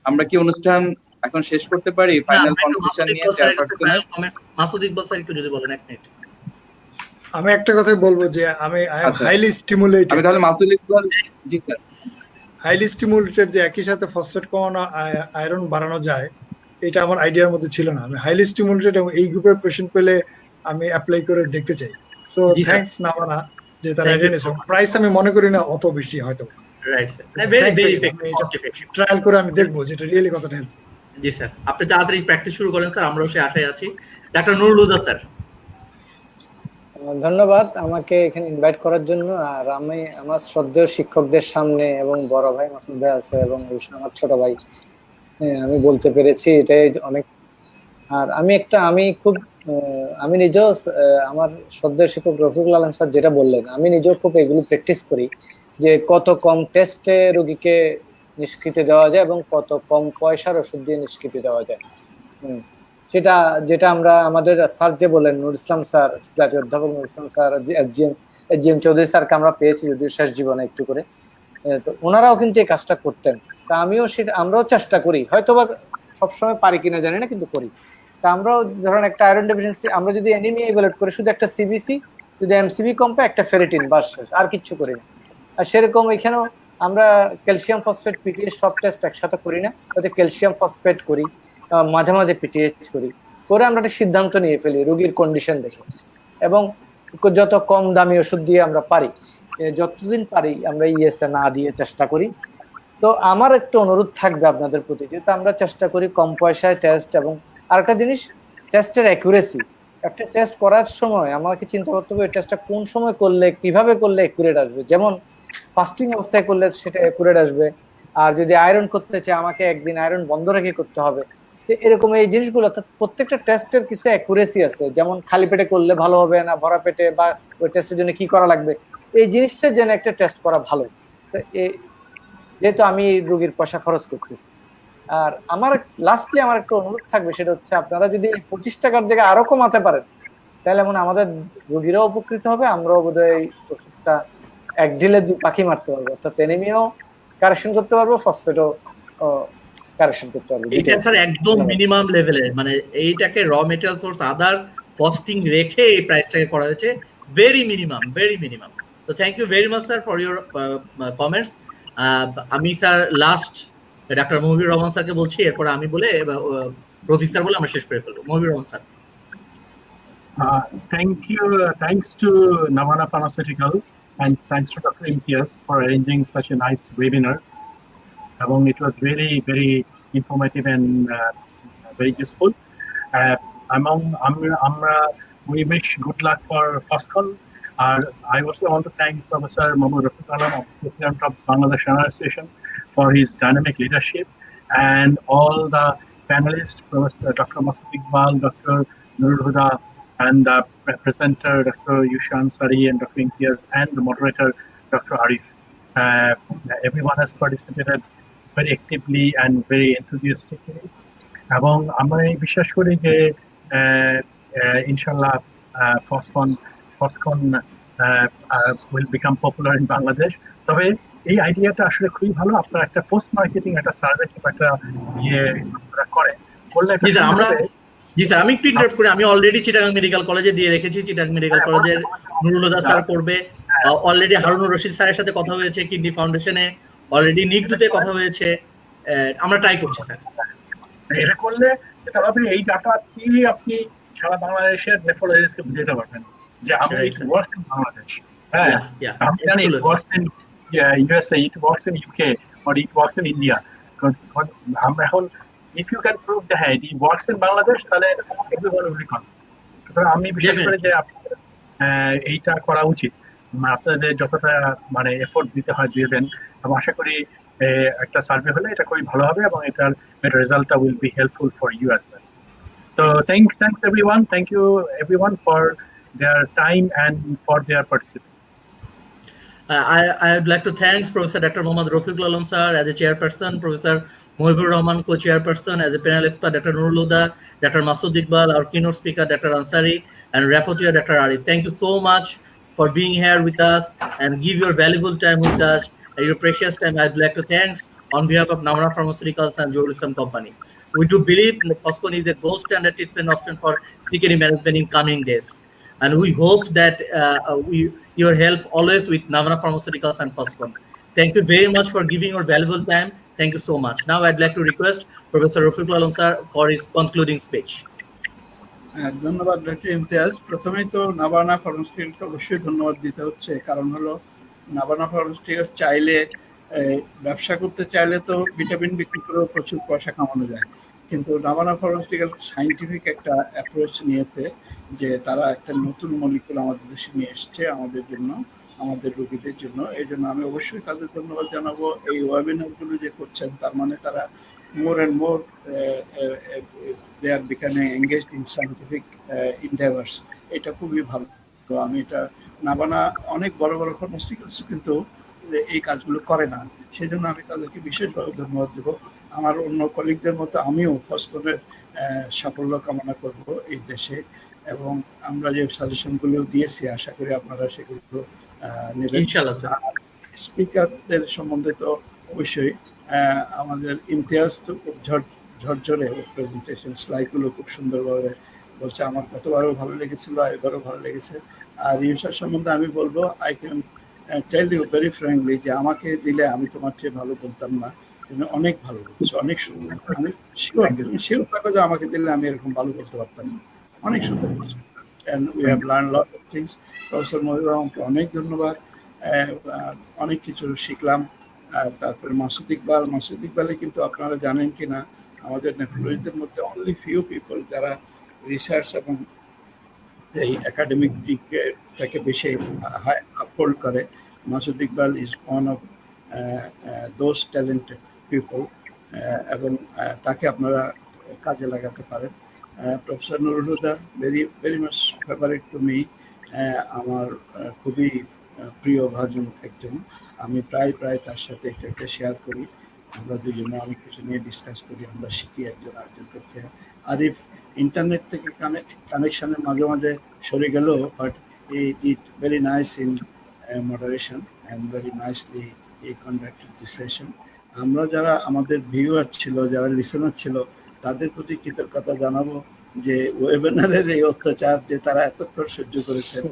আমরা কি অনুষ্ঠান এখন শেষ করতে পারি ফাইনাল কনক্লুশন নিয়ে? মাসুদ ইকবাল স্যার একটু যদি বলেন 1 মিনিট। আমি একটা কথাই বলবো যে আমি হাইলি স্টিমুলেটেড। আমি তাহলে মাসুদ ইকবাল। জি স্যার। হাইলি স্টিমুলেটেড যে একই সাথে ফসফেট কমানো, আয়রন বাড়ানো যায়, এটা আমার আইডিয়ার মধ্যে ছিল না। আমি হাইলি স্টিমুলেটেড এবং এই গ্রুপের পেশেন্ট পেলে আমি অ্যাপ্লাই করে দেখতে চাই। সো থ্যাঙ্কস নাভানা যে তারা রেডিনেস। প্রাইস আমি মনে করি না অত বেশি হয়তো। Right sir, very effective. Trial করে আমি দেখবো যেটা রিয়েলি কতটা হেল্প। জি স্যার, আপনি তাড়াতাড়ি প্র্যাকটিস শুরু করেন স্যার, আমরাও সেই আশায় আছি। Doctor Nurul Huda sir. ধন্যবাদ আমাকে এখানে ইনভাইট করার জন্য। আর আমি আমার শ্রদ্ধেয় শিক্ষকদের সামনে এবং বড় ভাই মাসুদ ভাই আছে এবং আমার ছোট ভাই, আমি বলতে পেরেছি, এটাই অনেক। আর আমি খুব আমি নিজেও আমার শ্রদ্ধেয় শিক্ষক রফিকুল আলম স্যার যেটা বললেন, আমি নিজেও খুব এগুলো প্র্যাকটিস করি, যে কত কম টেস্টে রোগীকে নিষ্কৃতি দেওয়া যায় এবং কত কম পয়সার ওষুধ দিয়ে নিষ্কৃতি দেওয়া যায়। সেটা যেটা আমরা আমাদের স্যার যে বললেন, নুর ইসলাম স্যার, জাতীয় অধ্যাপক নুর ইসলাম স্যার, এসজিএম চৌধুরী স্যারকে আমরা পেয়েছি যদিও শেষ জীবনে একটু করে, তো ওনারাও কিন্তু এই কাজটা করতেন। তা আমিও সেটা, আমরাও চেষ্টা করি, হয়তো বা সবসময় পারি কিনা জানি না, কিন্তু করি। তা আমরাও ধরেন একটা আয়রন ডেফিসিয়েন্সি, আমরা যদি অ্যানিমিয়া ইভালুয়েট করি, শুধু একটা সিবিসি, যদি এমসিবি কম পায়, একটা ফেরিটিন, বাস শেষ, আর কিচ্ছু করি না। আর সেরকম এখানেও আমরা ক্যালসিয়াম ফসফেট পিটিএইচ সব টেস্ট একসাথে করি না, হয়তো ক্যালসিয়াম ফসফেট করি, মাঝে মাঝে পিটিএইচ করি, করে আমরা একটা সিদ্ধান্ত নিয়ে ফেলি রোগীর কন্ডিশন দেখে, এবং যত কম দামি ওষুধ দিয়ে আমরা পারি, যতদিন পারি আমরা ইএসএ না দিয়ে চেষ্টা করি। তো আমার একটু অনুরোধ থাকবে আপনাদের প্রতি, যেহেতু আমরা চেষ্টা করি কম পয়সায় টেস্ট, এবং আরেকটা জিনিস, টেস্টের অ্যাকুরেসি। একটা টেস্ট করার সময় আমাকে চিন্তা করতে হবে টেস্টটা কোন সময় করলে, কিভাবে করলে অ্যাকুরেট আসবে। যেমন ফাস্টিং অবস্থায় করলে সেটা অ্যাকুরেট আসবে, আর যদি আয়রন করতে চাই আমাকে একদিন আয়রন বন্ধ রেখে করতে হবে। এরকম এই জিনিসগুলো, প্রত্যেকটা টেস্টের কিছু অ্যাকুরেসি আছে, যেমন খালি পেটে করলে ভালো হবে না, ভরা পেটে, বা ওই টেস্টের জন্য কি করা লাগবে, এই জিনিসটা যেন একটা টেস্ট করা ভালো। যেহেতু আমি রোগীর পয়সা খরচ করতেছি। আর আমার লাস্টলি আমার একটা অনুরোধ থাকবে, সেটা হচ্ছে আপনারা যদি 25 টাকার জায়গায় আরো কমাতে পারেন, তাহলে মানে আমাদের রোগীরাও উপকৃত হবে, আমরাও বোধহয় ওষুধটা এক ঢিলে 2 পাখি মারতে পারবো, অর্থাৎ অ্যানিমিয়াও কারেকশন করতে পারবো, ফসফেটও কারেকশন করতে পারবো। এটা স্যার একদম মিনিমাম লেভেলের, মানে এইটাকে র মেটেরিয়াল সোর্স আদার কস্টিং রেখে এই প্রাইসটাকে করা হয়েছে, ভেরি মিনিমাম। তো thank you very much sir for your comments. আমি স্যার লাস্ট ডাক্তার মহিবুর রহমান স্যারকে বলছি, এরপর আমি বলে রফিক স্যার বলে আমরা শেষ করে ফেলবো। Mohibur Rahman sir. Thanks to Navana Pharmaceutical and thanks to Dr. Imtiaz for arranging such a nice webinar. It was very informative and very useful. We wish good luck for FOSCON. I also want to thank Professor Mohammad Rafiq Alam, President of Bangladesh Association, for his dynamic leadership, and all the panelists, Professor Dr. Masood Iqbal, Dr. Nurul Huda, and the presenter Dr. Yusha Ansari and Dr. Imtiaz, and the moderator Dr. Arif. Everyone has participated very actively and very enthusiastically. এবং আমরা বিশ্বাস করি যে ইনশাল্লাহ ফসফন will become popular in Bangladesh. তবে এই আইডিয়াটা আসলে খুবই ভালো, আপনারা একটা পোস্ট মার্কেটিং একটা সার্ভে কিংবা একটা করে করলে। জি স্যার, আমি একটু ইন্টারাপ্ট করি, আমি অলরেডি চিটাগাং মেডিকেল কলেজে দিয়ে রেখেছি, চিটাগাং মেডিকেল কলেজের নুরুল হুদা স্যার করবে, অলরেডি হারুনুর রশিদ স্যারের সাথে কথা হয়েছে, কিডনি ফাউন্ডেশনে অলরেডি নিগদুতে কথা হয়েছে, আমরা ট্রাই করছি স্যার। এটা করলে এটা হবে, এই ডাটা দিয়ে আপনি সারা বাংলাদেশের নেফ্রোলজিস্টকে বুঝাতে পারবেন যে আমরা ইট ওয়ার্কস ইন বাংলাদেশ। হ্যাঁ, আমি জানি it works in USA, it works in UK, or it works in India. আমরা এখন if you can prove that it works in Bangladesh, তাহলে everyone will be convinced. সুতরাং আমি বিশ্বাস করি যে এইটা করা উচিত, আপনাদের যতটা মানে এফোর্ট দিতে হয় দিবেন, এবং আশা করি একটা সার্ভে হলে এটা খুবই ভালো হবে, এবং এটার রেজাল্টটা will be helpful for you as well. So thanks everyone, thank you everyone for their time and for their participation. I would like to thank Professor Dr. Mohammad Rafiqul Alam sir as a chairperson, Professor Mohibur Rahman co-chairperson, as a panel expert Dr. Nurul Huda, Dr. Masood Iqbal, our keynote speaker Dr. Ansari, and rapporteur Dr. Arif. Thank you so much for being here with us and give your valuable time with us, your precious time. I'd like to thank on behalf of Navana Pharmaceuticals and Joe Lislam Company. We do believe FOSCON is a gold standard treatment option for CKD management in coming days, and we hope that your help always with Navana Pharmaceuticals and FOSCON. Thank you very much for giving your valuable time. Thank you so much. Now I'd like to request Professor Rafiqul Alam sir for his concluding speech. ধন্যবাদ doctor Imtiaz. প্রথমেই তো নাভানা ফার্মাসিউটিক্যালকে অবশ্যই ধন্যবাদ দিতে হচ্ছে, কারণ হলো Navana pharmaceuticals চাইলে, ব্যবসা করতে চাইলে তো ভিটামিন বিক্রি করেও প্রচুর পয়সা কামানো যায়, কিন্তু নাভানা ফার্মাসিউটিক্যাল সাইন্টিফিক একটা অ্যাপ্রোচ নিয়েছে, যে তারা একটা নতুন মলিকুল আমাদের দেশে নিয়ে এসছে আমাদের জন্য, আমাদের রোগীদের জন্য। এই জন্য আমি অবশ্যই তাদের ধন্যবাদ জানাবো। এই ওয়েবিনারগুলো যে করছেন, তার মানে তারা more and more they are becoming engaged in scientific endeavors. এটা খুবই ভালো। তো আমি এটা নাবানা অনেক বড় বড় ফার্মাসিউটিক্যালস কিন্তু এই কাজগুলো করে না, সেই জন্য আমি তাদেরকে বিশেষভাবে ধন্যবাদ দেব। আমার অন্য কলিগদের মতো আমিও ফসকনের সাফল্য কামনা করব এই দেশে, এবং আমরা যে সাজেশনগুলো দিয়েছি আশা করি আপনারা সেগুলো নেবেন। ইনশাআল্লাহ স্যার। স্পিকারদের সম্বন্ধে তো অবশ্যই আমাদের ইমতিয়াজ তো খুব ঝরঝরে প্রেজেন্টেশন স্লাইডগুলো খুব সুন্দরভাবে বলছে। আমার গতবারও ভালো লেগেছিল, এবারও ভালো লেগেছে। আর ইউসার সম্বন্ধে আমি বলবো, I can tell you very frankly যে আমাকে দিলে আমি তোমার চেয়ে ভালো বলতাম না, তুমি অনেক ভালো বলছো, অনেক সুন্দর। আমি শিওর থাকো যে আমাকে দিলে আমি এরকম ভালো বলতে পারতাম না, অনেক সুন্দর বলছো। And we have learn lot of things. Professor Mohiur রহমানকে অনেক ধন্যবাদ, অনেক কিছু শিখলাম। তারপরে মাসুদ ইকবালে কিন্তু আপনারা জানেন কি না, আমাদের নেফ্রোলজিদের মধ্যে অনলি ফিউ পিপল যারা রিসার্চ এবং এই একাডেমিক দিকটাকে বেশি আপহোল্ড করে। Masud Iqbal is one of those talented people, এবং তাকে আপনারা কাজে লাগাতে পারেন। Professor Nurul Huda very much favourite to me, আমার খুবই প্রিয় ভাজন একজন। আমি প্রায় তার সাথে একটা শেয়ার করি, আমরা দুজনে অনেক কিছু নিয়ে ডিসকাস করি, আমরা শিখি একজন আরেকজন করতে। আরিফ ইন্টারনেট থেকে কানেকশনের মাঝে মাঝে সরে গেল, but it very nice in moderation and very nicely E conducted this session. আমরা যারা আমাদের ভিউয়ার ছিল, যারা লিসেনার ছিল, তাদের প্রতি কৃতজ্ঞতা জানাবো যে ওয়েবিনারের এই অত্যাচার যে তারা এতক্ষণ সহ্য করেছেন।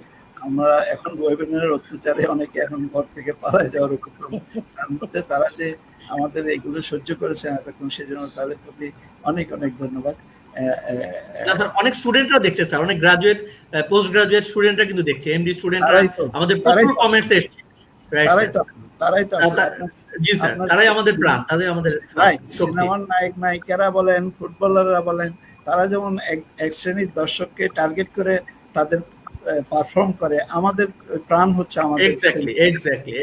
আমরা এখন ওয়েবিনারের অত্যাচারে অনেকে এখন ঘর থেকে পালায় যাওয়ার উপক্রম, তার মধ্যে তারা যে আমাদের এইগুলো সহ্য করেছেন এতক্ষণ, সেজন্য তাদের প্রতি অনেক অনেক ধন্যবাদ। অনেক স্টুডেন্টরা দেখছে স্যার, অনেক গ্রাজুয়েট পোস্ট গ্রাজুয়েট স্টুডেন্টরা কিন্তু দেখছে, এমডি স্টুডেন্টরা আমাদের প্রচুর কমেন্টস এসেছে। তারাই তো জি স্যার, তারাই আমাদের প্রাণ, তারাই আমাদের সিনেমার নায়ক নায়িকারা বলেন, ফুটবলাররা বলেন, তারা যেমন এক শ্রেণীর দর্শককে টার্গেট করে তাদের পারফর্ম করে, আমাদের প্রাণ হচ্ছে আমাদের। এক্স্যাক্টলি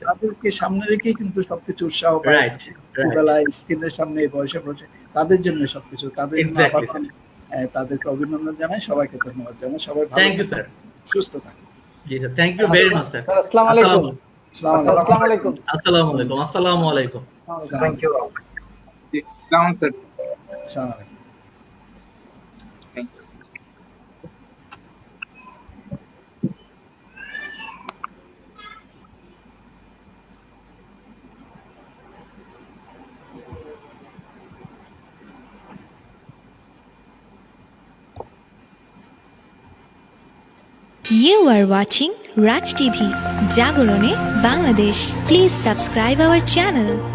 তাদেরকে সামনে রেখেই কিন্তু সবকিছু উৎসাহ পায়, বেলায় স্ক্রিনের সামনে বসে তাদের জন্য সবকিছু। তাদেরকে অভিনন্দন জানাই, সবাইকে ধন্যবাদ জানাই। সবাই ভালো থাকুন, সুস্থ থাকুন। জি sir, thank you very much sir. আসসালামু আলাইকুম। আসসালামু আলাইকুম। আসসালামু আলাইকুম। Thank you. সালাম স্যার। আসসালামু আলাইকুম। You are watching Raj TV, Jagorone, Bangladesh. Please subscribe our channel.